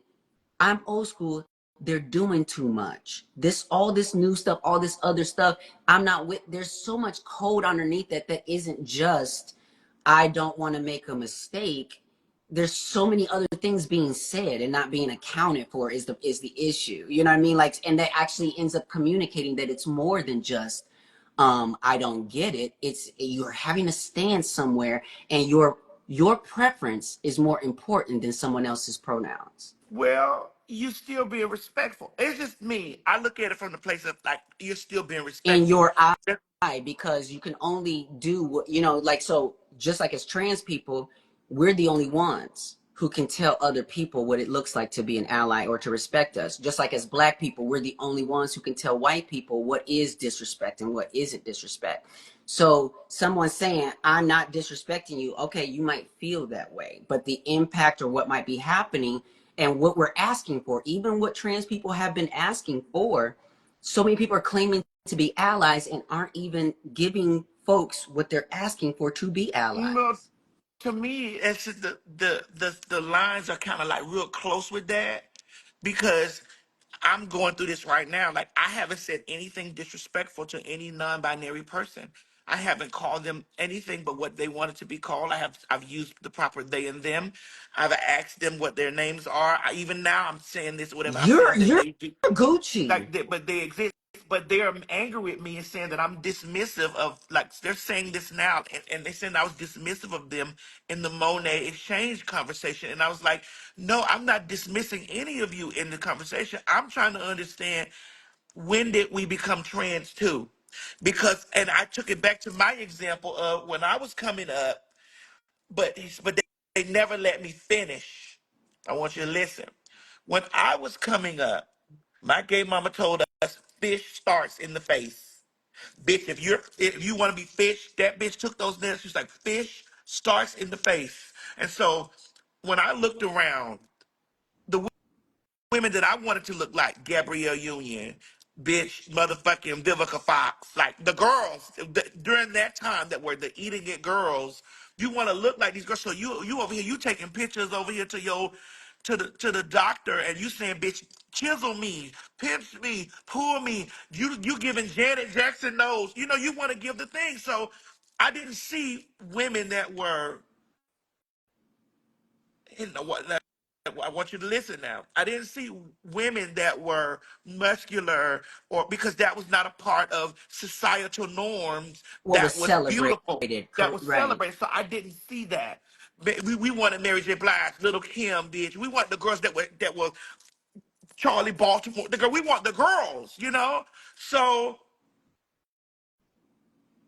I'm old school. They're doing too much. All this new stuff, all this other stuff. I'm not with. There's so much code underneath that isn't just, I don't want to make a mistake. There's so many other things being said and not being accounted for is the issue. You know what I mean? Like, and that actually ends up communicating that it's more than just, I don't get it. It's you're having to stand somewhere, and your preference is more important than someone else's pronouns. well, you still being respectful. It's just me. I look at it from the place of like you're still being In respectful. your eye, because you can only do what like, so just like as trans people, we're the only ones who can tell other people what it looks like to be an ally or to respect us. Just like as Black people, we're the only ones who can tell white people what is disrespect and what isn't disrespect. So someone saying, I'm not disrespecting you, okay, you might feel that way, but the impact or what might be happening and what we're asking for, even what trans people have been asking for, so many people are claiming to be allies and aren't even giving folks what they're asking for to be No, allies. to me, it's just the lines are kind of like real close with that because I'm going through this right now. Like, I haven't said anything disrespectful to any non-binary person. I haven't called them anything but what they wanted to be called. I've used the proper they and them. I've asked them what their names are. Even now I'm saying this, whatever. I'm You're saying that you're they do Gucci. but they exist. But they're angry with me and saying that I'm dismissive of, like, they're saying this now, and they saying I was dismissive of them in the Monet exchange conversation. And I was like, no, I'm not dismissing any of you in the conversation. I'm trying to understand, when did we become trans too? Because, and I took it back to my example of when I was coming up, but they never let me finish. I want you to listen. When I was coming up, my gay mama told us fish starts in the face. Bitch, if you want to be fish, that bitch took those nails. She's like, fish starts in the face. And so when I looked around, the women that I wanted to look like, Gabrielle Union, bitch, motherfucking Vivica Fox, like the girls during that time that were the eating it girls. You want to look like these girls. So you over here, you taking pictures over here to the doctor, and you saying, bitch, chisel me, pinch me, pull me. You giving Janet Jackson nose. You want to give the thing. So I didn't see women that were, what. I want you to listen now. I didn't see women that were muscular, or because that was not a part of societal norms What was that was celebrated, beautiful, that was right? celebrated. So I didn't see that. We wanted Mary J. Blige, Little Kim, bitch. We want the girls that were Charlie Baltimore. The girl. We want the girls, you know. So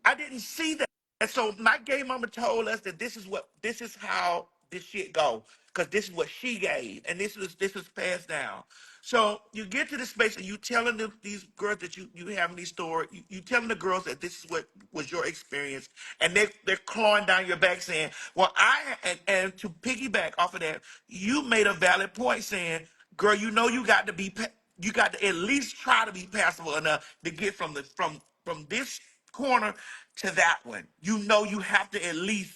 I didn't see that. And so my gay mama told us that this is how this shit go. Because this is what she gave. And this was passed down. So you get to the space and you telling these girls that you have in these stores, you telling the girls that this is what was your experience, and they're clawing down your back saying, well, and to piggyback off of that, you made a valid point saying, girl, you got to you got to at least try to be passable enough to get from this corner to that one. You have to at least,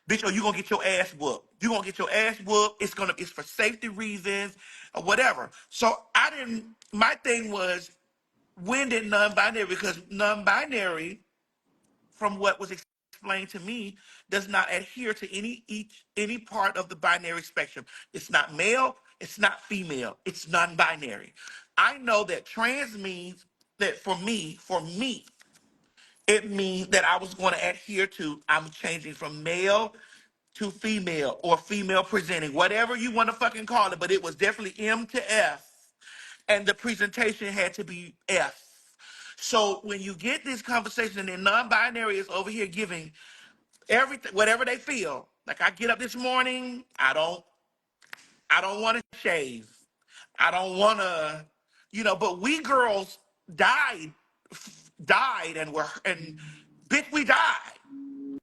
bitch, or you're gonna get your ass whooped. You're gonna get your ass whooped. It's for safety reasons or whatever. So my thing was, when did non-binary, because non-binary, from what was explained to me, does not adhere to any part of the binary spectrum. It's not male, it's not female, it's non-binary. I know that trans means that for me, it means that I was going to adhere to, I'm changing from male to female or female presenting, whatever you want to fucking call it, but it was definitely M to F, and the presentation had to be F. So when you get this conversation and then non-binary is over here giving everything, whatever they feel, like I get up this morning, I don't want to shave. I don't want to, but we girls died, died and bitch, we died.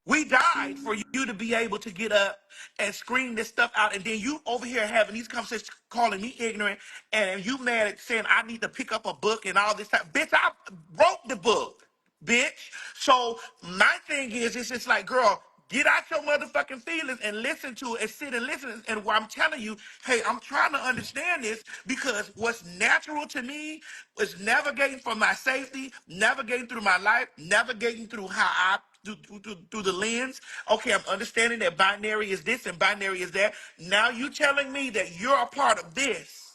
We died for you to be able to get up and scream this stuff out, and then you over here having these conversations, calling me ignorant, and you mad at saying I need to pick up a book and all this stuff. Bitch, I wrote the book, bitch. So my thing is, it's just like, girl, get out your motherfucking feelings and listen to it and sit and listen. And where I'm telling you, hey, I'm trying to understand this, because what's natural to me is navigating for my safety, navigating through my life, navigating through how I through the lens. Okay, I'm understanding that binary is this and binary is that. Now you telling me that you're a part of this.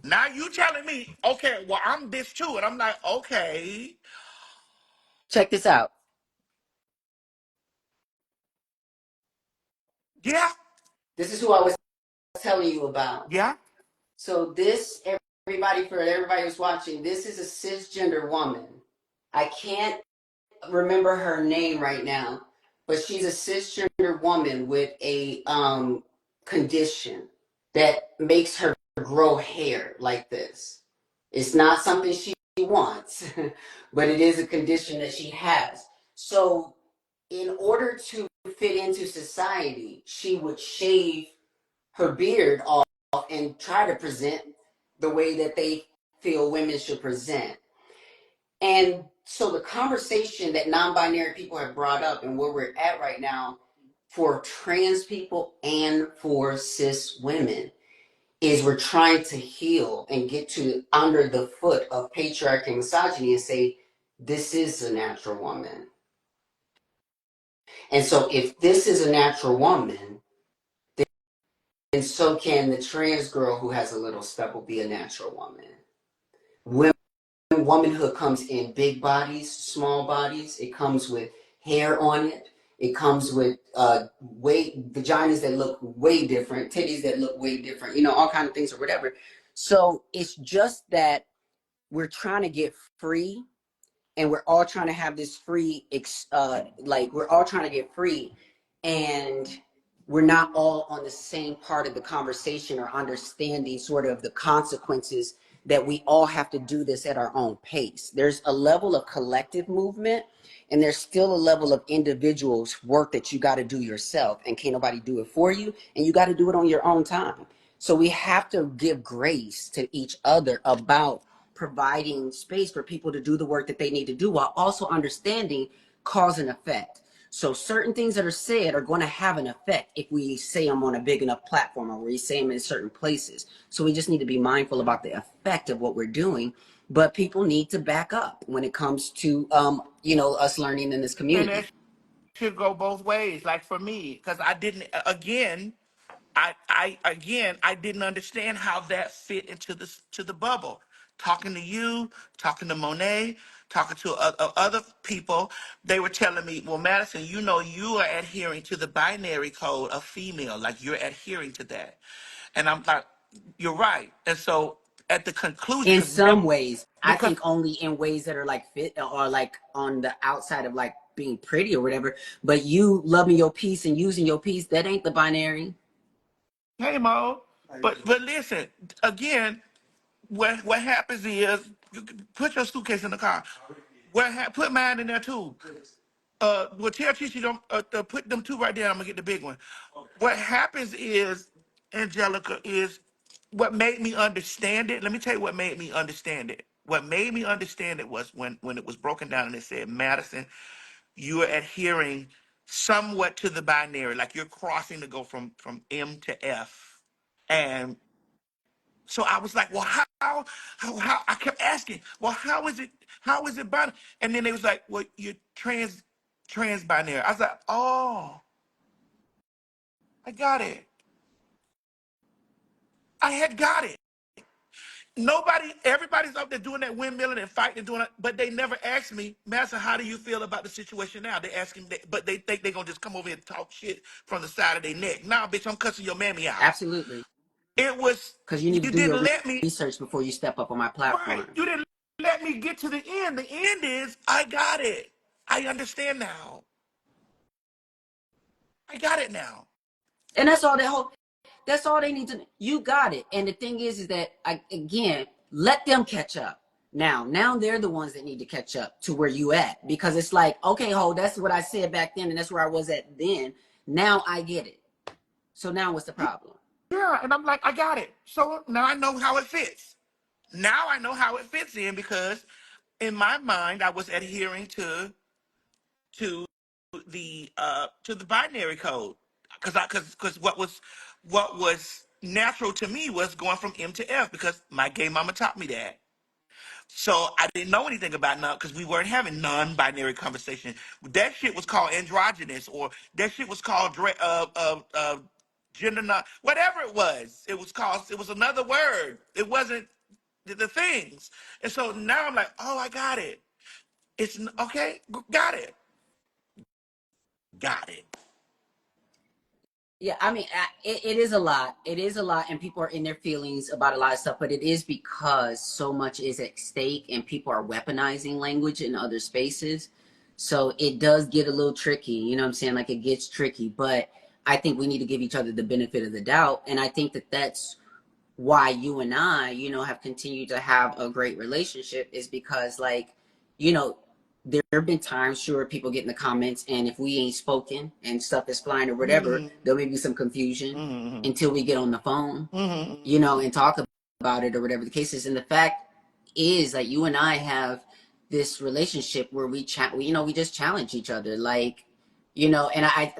Now you telling me, okay, well, I'm this too. And I'm like, okay, Check this out. yeah, This is who I was telling you about. yeah. So for everybody who's watching, this is a cisgender woman. I can't remember her name right now, but she's a cisgender woman with a condition that makes her grow hair like this. It's not something she wants, but it is a condition that she has. So in order to fit into society, she would shave her beard off and try to present the way that they feel women should present. And so the conversation that non-binary people have brought up and where we're at right now for trans people and for cis women is we're trying to heal and get to under the foot of patriarchy and misogyny and say, this is a natural woman. And so if this is a natural woman, then so can the trans girl who has a little stubble be a natural woman. Womanhood comes in big bodies, small bodies. It comes with hair on it. It comes with vaginas that look way different, titties that look way different, all kind of things or whatever. So it's just that we're trying to get free, and we're all trying to have this free, we're all trying to get free, and we're not all on the same part of the conversation or understanding sort of the consequences that we all have to do this at our own pace. There's a level of collective movement, and there's still a level of individuals work that you got to do yourself, and can't nobody do it for you, and you got to do it on your own time. So we have to give grace to each other about providing space for people to do the work that they need to do, while also understanding cause and effect. So certain things that are said are going to have an effect if we say them on a big enough platform, or we say them in certain places. So we just need to be mindful about the effect of what we're doing. But people need to back up when it comes to, us learning in this And community. that should go both ways. Like for me, because I didn't, again, I didn't understand how that fit into the bubble. Talking to you, talking to Monet, talking to other people, they were telling me, well, Madison, you know, you are adhering to the binary code of female, like you're adhering to that. And I'm like, you're right. And so at the conclusion, In some ways, I because think only in ways that are like fit or like on the outside of like being pretty or whatever. But you loving your piece and using your piece, that ain't the binary. hey Mo, but listen again. What happens is put your suitcase in the car. Put mine in there too. Well, tell Chichi don't put them two right there. I'm gonna get the big one. What happens is, Angelica, is what made me understand it. Let me tell you what made me understand it. What made me understand it was when it was broken down and it said, Madison, you are adhering somewhat to the binary, like you're crossing to go from M to F. And so I was like, well, how? I kept asking, well, how is it binary? And then they was like, well, you're trans binary. I was like, oh, I got it. I had got it. Everybody's up there doing that windmilling and fighting and doing it, but they never asked me, Master, how do you feel about the situation now? They ask him, but they think they're gonna just come over here and talk shit from the side of their neck. Nah, bitch, I'm cussing your mammy out. Absolutely. It was, Because you need to you do your didn't let me. research before you step up on my Right. platform. You didn't let me get to the end. The end is I got it. I understand now. I got it now. And that's all they need to know. You got it. And the thing is that again, let them catch up. Now they're the ones that need to catch up to where you at. Because it's like, okay, that's what I said back then, and that's where I was at then. Now I get it. So now what's the problem? Yeah. And I'm like, I got it. So now I know how it fits. Now I know how it fits in because in my mind I was adhering to to the binary code. Because what was natural to me was going from M to F because my gay mama taught me that. So I didn't know anything about none because we weren't having non-binary conversation. That shit was called androgynous, or that shit was called gender non, whatever it was. It was called. It was another word. It wasn't the things. And so now I'm like, oh, I got it. It's okay. Got it. Got it. Yeah, I mean, it is a lot. It is a lot, and people are in their feelings about a lot of stuff. But it is because so much is at stake, and people are weaponizing language in other spaces. So it does get a little tricky. You know what I'm saying? Like it gets tricky. But I think we need to give each other the benefit of the doubt, and I think that that's why you and I, have continued to have a great relationship is because, like, you know, there have been times, sure, people get in the comments, and if we ain't spoken and stuff is flying or whatever, Mm-hmm. there may be some confusion Mm-hmm. until we get on the phone, Mm-hmm. and talk about it or whatever the case is. And the fact is that you and I have this relationship where we just challenge each other, like, and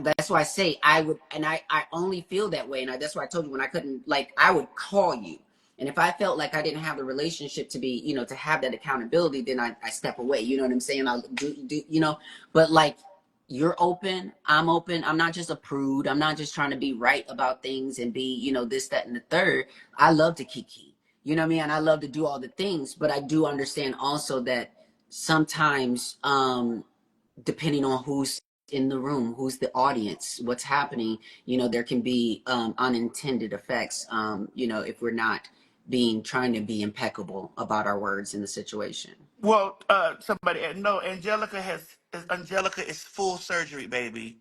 that's why I say I would, and I only feel that way. And that's why I told you when I couldn't, like, I would call you. And if I felt like I didn't have the relationship to be, to have that accountability, then I step away. You know what I'm saying? I'll do, but like, you're open, I'm open. I'm not just a prude. I'm not just trying to be right about things and be, this, that, and the third. I love to kiki. You know what I mean? And I love to do all the things, but I do understand also that sometimes, depending on who's in the room, who's the audience, what's happening, there can be unintended effects, if we're not trying to be impeccable about our words in the situation. Well, somebody no, Angelica is full surgery, baby.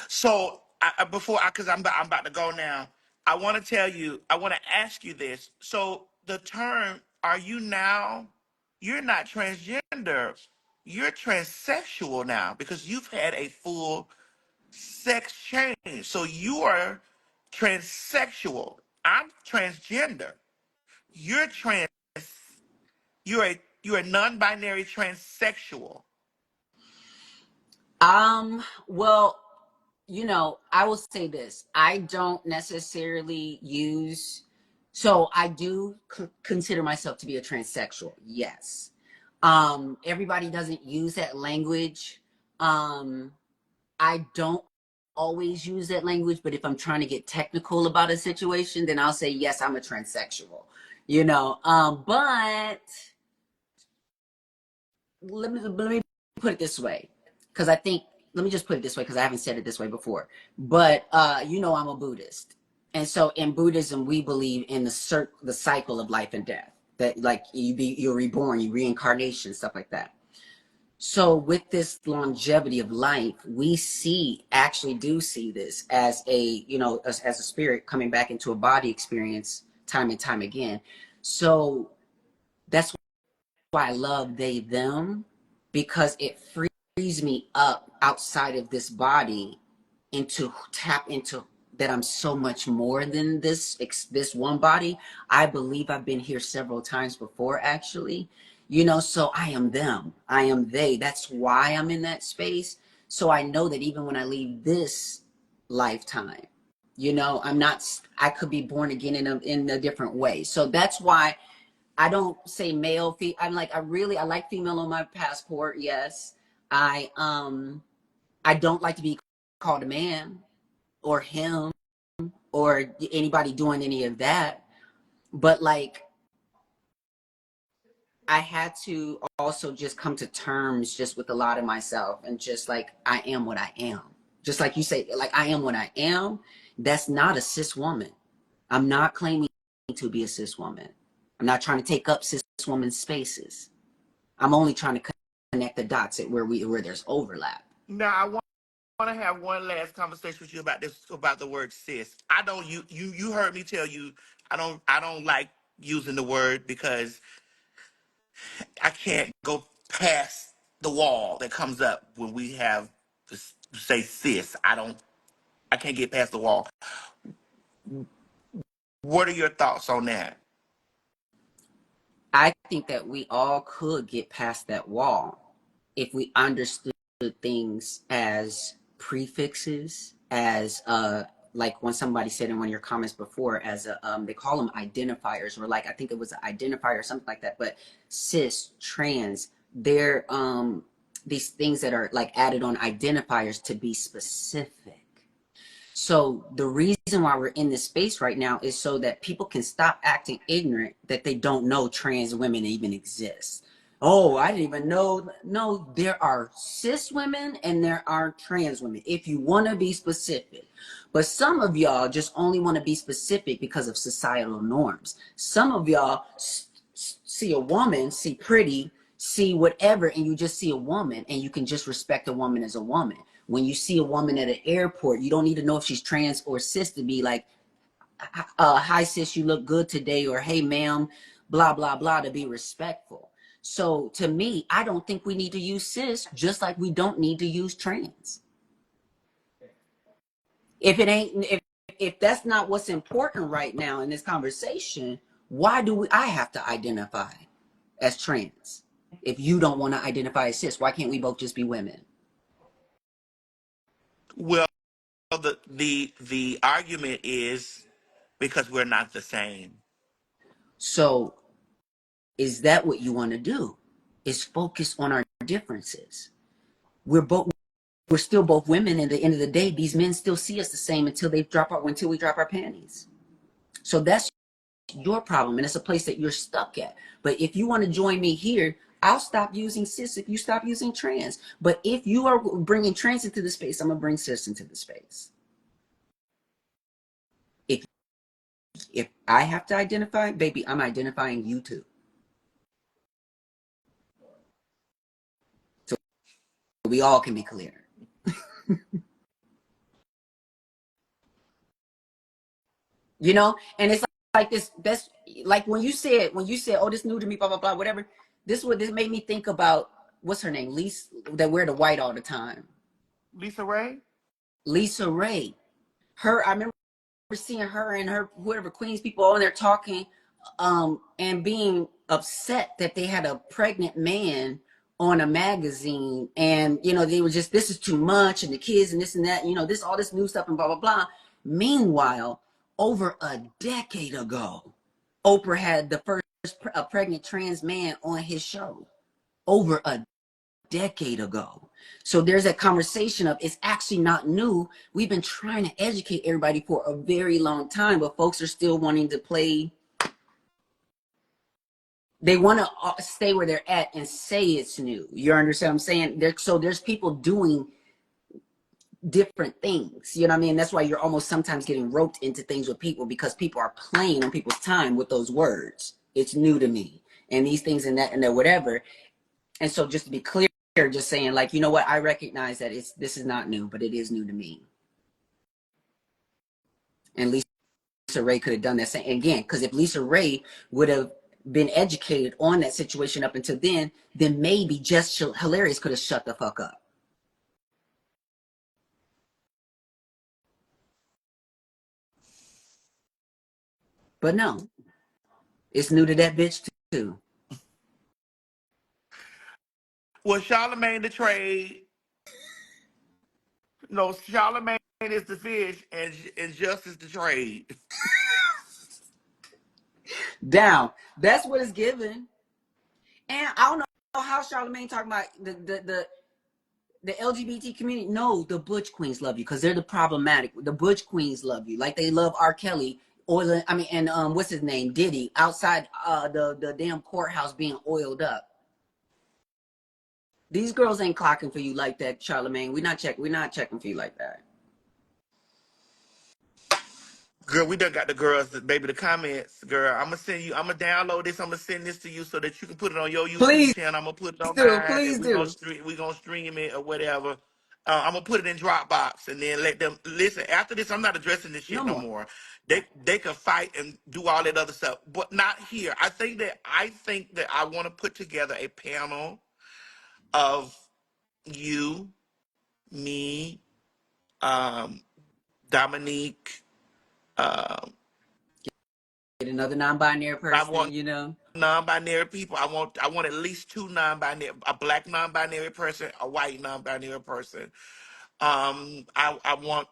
So because I'm about to go now, I want to tell you, I want to ask you this. So the term, are you now? You're not transgender. You're transsexual now because you've had a full sex change. So you are transsexual. I'm transgender. You're trans. You're a non-binary transsexual. Well, I will say this. I don't necessarily so I do consider myself to be a transsexual. Yes. Everybody doesn't use that language. I don't always use that language, but if I'm trying to get technical about a situation, then I'll say, yes, I'm a transsexual, you know. But let me put it this way, because I think, let me just put it this way, because I haven't said it this way before. But you know, I'm a Buddhist, and so in Buddhism, we believe in the cycle of life and death. That like you're reborn, you reincarnation, stuff like that. So with this longevity of life, we actually do see this as a, you know, as a spirit coming back into a body experience time and time again. So that's why I love they, them, because it frees me up outside of this body and to tap into that I'm so much more than this one body. I believe I've been here several times before, actually. You know, so I am them. I am they. That's why I'm in that space. So I know that even when I leave this lifetime, you know, I could be born again in a different way. So that's why I don't say male, I like female on my passport. Yes. I don't like to be called a man or him or anybody doing any of that. But like, I had to also just come to terms just with a lot of myself and just like, I am what I am. Just like you say, like, I am what I am. That's not a cis woman. I'm not claiming to be a cis woman. I'm not trying to take up cis women's spaces. I'm only trying to connect the dots at where there's overlap. Now I want to have one last conversation with you about about the word cis. I don't you heard me tell you I don't like using the word because I can't go past the wall that comes up when we have to say cis. I can't get past the wall. What are your thoughts on that? I think that we all could get past that wall if we understood things as prefixes, as like when somebody said in one of your comments before, as a they call them identifiers, or like I think it was an identifier or something like that. But cis, trans, they're these things that are like added on identifiers to be specific. So the reason why we're in this space right now is so that people can stop acting ignorant that they don't know trans women even exist. Oh, I didn't even know. No, there are cis women and there are trans women, if you want to be specific. But some of y'all just only want to be specific because of societal norms. Some of y'all see a woman, see pretty, see whatever, and you just see a woman and you can just respect a woman as a woman. When you see a woman at an airport, you don't need to know if she's trans or cis to be like, hi sis, you look good today, or hey ma'am, blah, blah, blah, to be respectful. So to me, I don't think we need to use cis, just like we don't need to use trans. If it ain't, if that's not what's important right now in this conversation, why do I have to identify as trans? If you don't want to identify as cis, why can't we both just be women? Well, the argument is because we're not the same. So is that what you want to do? Is focus on our differences? We're still both women. At the end of the day, these men still see us the same until we drop our panties. So that's your problem, and it's a place that you're stuck at. But if you want to join me here, I'll stop using cis if you stop using trans. But if you are bringing trans into the space, I'm gonna bring cis into the space. If if I have to identify, baby, I'm identifying you too. So we all can be clear. You know, and it's like this. That's like when you said, oh, this new to me, blah blah blah, whatever. This made me think about what's her name, Lisa, that wear the white all the time. Lisa Ray? Lisa Ray. I remember seeing her and her whoever Queens people on there talking, and being upset that they had a pregnant man on a magazine, and you know they were just, this is too much, and the kids and this and that, you know, this all this new stuff and blah blah blah. Meanwhile, over a decade ago, Oprah had the first pregnant trans man on his show. Over a decade ago. So there's that conversation of it's actually not new. We've been trying to educate everybody for a very long time, but folks are still wanting to play. They want to stay where they're at and say it's new. You understand what I'm saying? So there's people doing different things. You know what I mean? That's why you're almost sometimes getting roped into things with people, because people are playing on people's time with those words. It's new to me. And these things and that and that, whatever. And so just to be clear, just saying, like, you know what, I recognize that this is not new, but it is new to me. And Lisa Ray could have done that same again, because if Lisa Ray would have been educated on that situation up until then maybe Just Hilarious could have shut the fuck up. But no, it's new to that bitch too. Was Charlemagne the trade? No, Charlemagne is the fish, and Just is the trade. Down. That's what it's given. And I don't know how Charlemagne talking about the LGBT community. No, the Butch Queens love you because they're the problematic. The Butch Queens love you like they love R. Kelly. And what's his name? Diddy outside the damn courthouse being oiled up. These girls ain't clocking for you like that, Charlemagne. We're not checking for you like that. Girl, we done got the girls, baby, the comments. Girl, I'm gonna download this. I'm gonna send this to you so that you can put it on your YouTube Please channel. I'm gonna put it on do, mine, and please do. we gonna stream it or whatever. I'm gonna put it in Dropbox and then let them listen. After this, I'm not addressing this No shit no more. more. They can fight and do all that other stuff, but not here. I think that I want to put together a panel of you, me, um, Dominique. Um, Get another non-binary I person, want you know. non-binary people. I want at least two non-binary, a black non-binary person, a white non-binary person. I want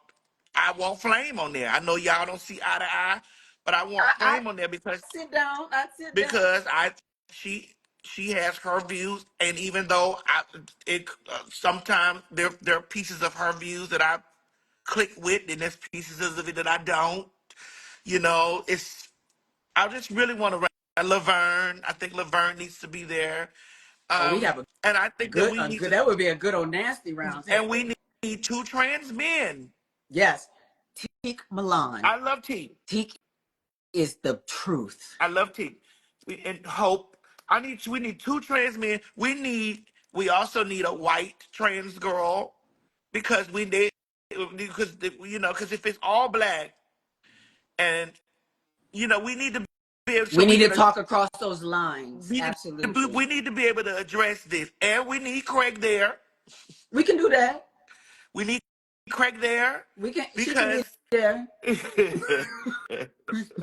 Flame on there. I know y'all don't see eye to eye, but I want I Flame on there I sit down. because she she has her views, and even though sometimes there are pieces of her views that I click with, and there's pieces of it that I don't. It's I just really want to. Laverne, I think Laverne needs to be there. Oh, we have And I think that we a need good to, that would be a good old nasty round and table. we need two trans men. Yes. Teak Milan. I love T. Teak is the truth. I love T. And Hope. We need two trans men. We also need a white trans girl because because if it's all black and we need to be able so We we need to can talk across those lines. Absolutely. we need to be able to address this, and we need Craig there. We can do that. We need Craig there She can be because there.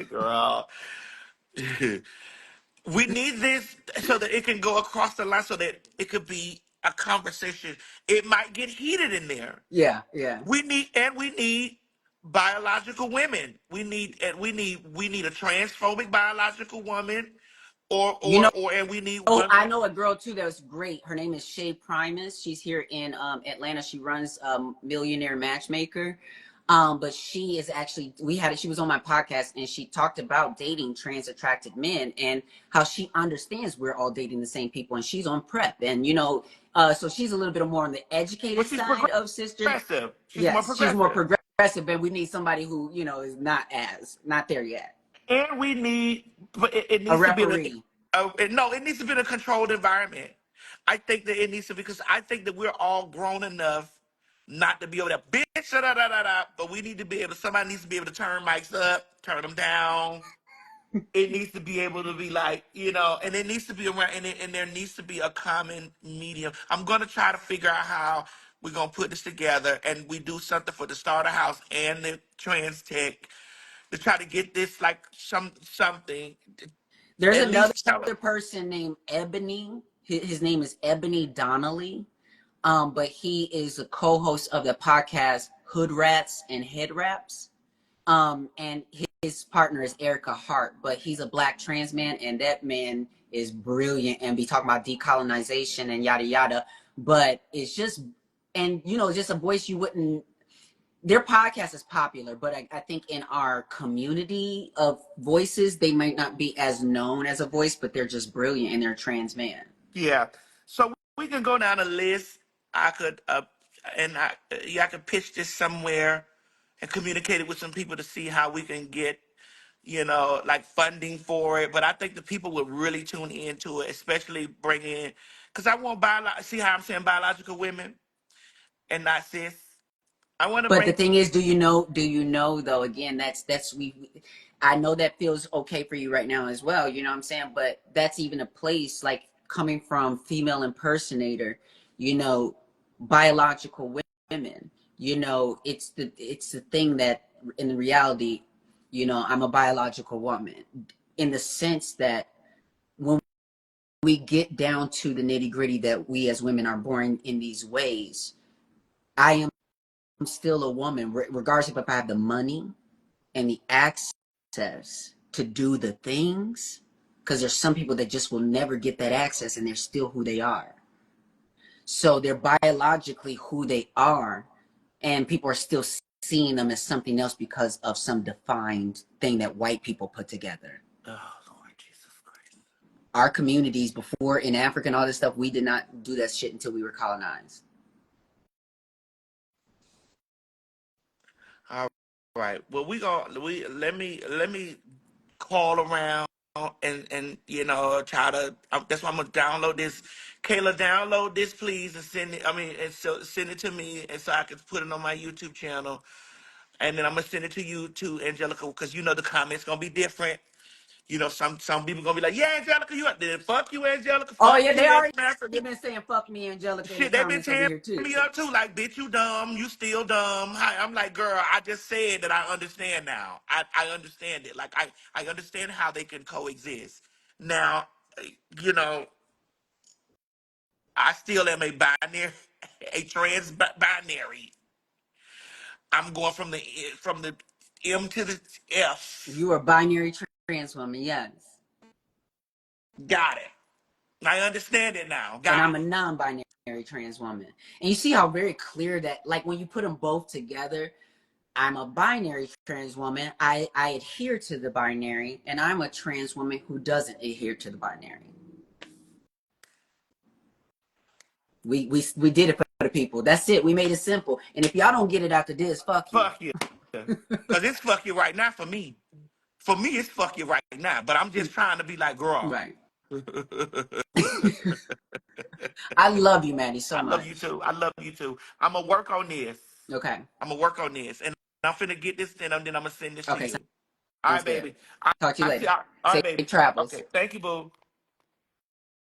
girl, we need this so that it can go across the line, so that it could be a conversation. It might get heated in there. Yeah, yeah. We need biological women. We need a transphobic biological woman, You know, and we need oh, one. I know a girl too that was great. Her name is Shay Primus. She's here in Atlanta. She runs Millionaire Matchmaker. But she is actually she was on my podcast and she talked about dating trans attracted men and how she understands we're all dating the same people, and she's on prep, and so she's a little bit more on the Well, educated she's side of sister. progressive. She's more Yes, she's more progressive. progressive, but we need somebody who is not there yet. And but it A needs to be referee. no, it needs to be in a controlled environment. I think that it needs to, because I think that we're all grown enough not to be able to bitch da da da da da. But we need to be able. Somebody needs to be able to turn mics up, turn them down. It needs to be able to be like, and it needs to be around, and there needs to be a common medium. I'm gonna try to figure out how we're gonna put this together, and we do something for the starter house and the trans tech to try to get this like something. There's At another least tell them. person named Ebony. His name is Ebony Donnelly. But he is a co-host of the podcast Hood Rats and Head Raps. And his partner is Erica Hart, but he's a black trans man, and that man is brilliant and be talking about decolonization and yada yada. But it's just and just a voice you wouldn't. Their podcast is popular, but I think in our community of voices, they might not be as known as a voice, but they're just brilliant and they're a trans man. Yeah. So we can go down a list. I could, yeah, I could pitch this somewhere and communicate it with some people to see how we can get, like funding for it. But I think the people would really tune into it, especially bringing, because I want see how I'm saying biological women and not cis. I want to But the bring. thing is, do you know though, again, that's I know that feels okay for you right now as well, you know what I'm saying? But that's even a place like coming from female impersonator, biological women, it's the thing that in reality, I'm a biological woman in the sense that when we get down to the nitty-gritty that we as women are born in these ways, I am still a woman, regardless if I have the money and the access to do the things. Because there's some people that just will never get that access and they're still who they are. So they're biologically who they are, and people are still seeing them as something else because of some defined thing that white people put together. Oh, Lord Jesus Christ. Our communities before in Africa and all this stuff, we did not do that shit until we were colonized. All right. Well, let me call around and try to. That's why I'm gonna download this. Kayla, download this, please, and send it. I mean, and so send it to me, and so I can put it on my YouTube channel, and then I'm gonna send it to you too, Angelica, because the comments gonna be different. Some people gonna be like, "Yeah, Angelica, you up there? Fuck you, Angelica. Oh Fuck yeah, they you, already Africa." been saying "fuck me, Angelica" in the Shit, they been comments over tearing here too. me up too. Like, bitch, you dumb. You still dumb. I'm like, girl, I just said that I understand now. I understand it. Like, I understand how they can coexist. Now, you know, I still am a binary, a binary. I'm going from the M to the F. You are a binary trans woman, yes. Got it. I understand it now. And Got I'm a it. non-binary trans woman. And you see how very clear that, like when you put them both together, I'm a binary trans woman. I adhere to the binary, and I'm a trans woman who doesn't adhere to the binary. We did it for the people. That's it. We made it simple. And if y'all don't get it after this, fuck you. Fuck you. Because it's fuck you right now for me. For me, it's fuck you right now. But I'm just trying to be like, girl. Right. I love you, Maddie, so I love you much. too. I love you too. I'm gonna work on this. Okay. I'm gonna work on this, and I'm finna get this, and then I'm gonna send this to Okay, you. All sounds right, good. baby. Talk to you I see. later. All right, Safe baby. travels. Okay. Thank you, boo.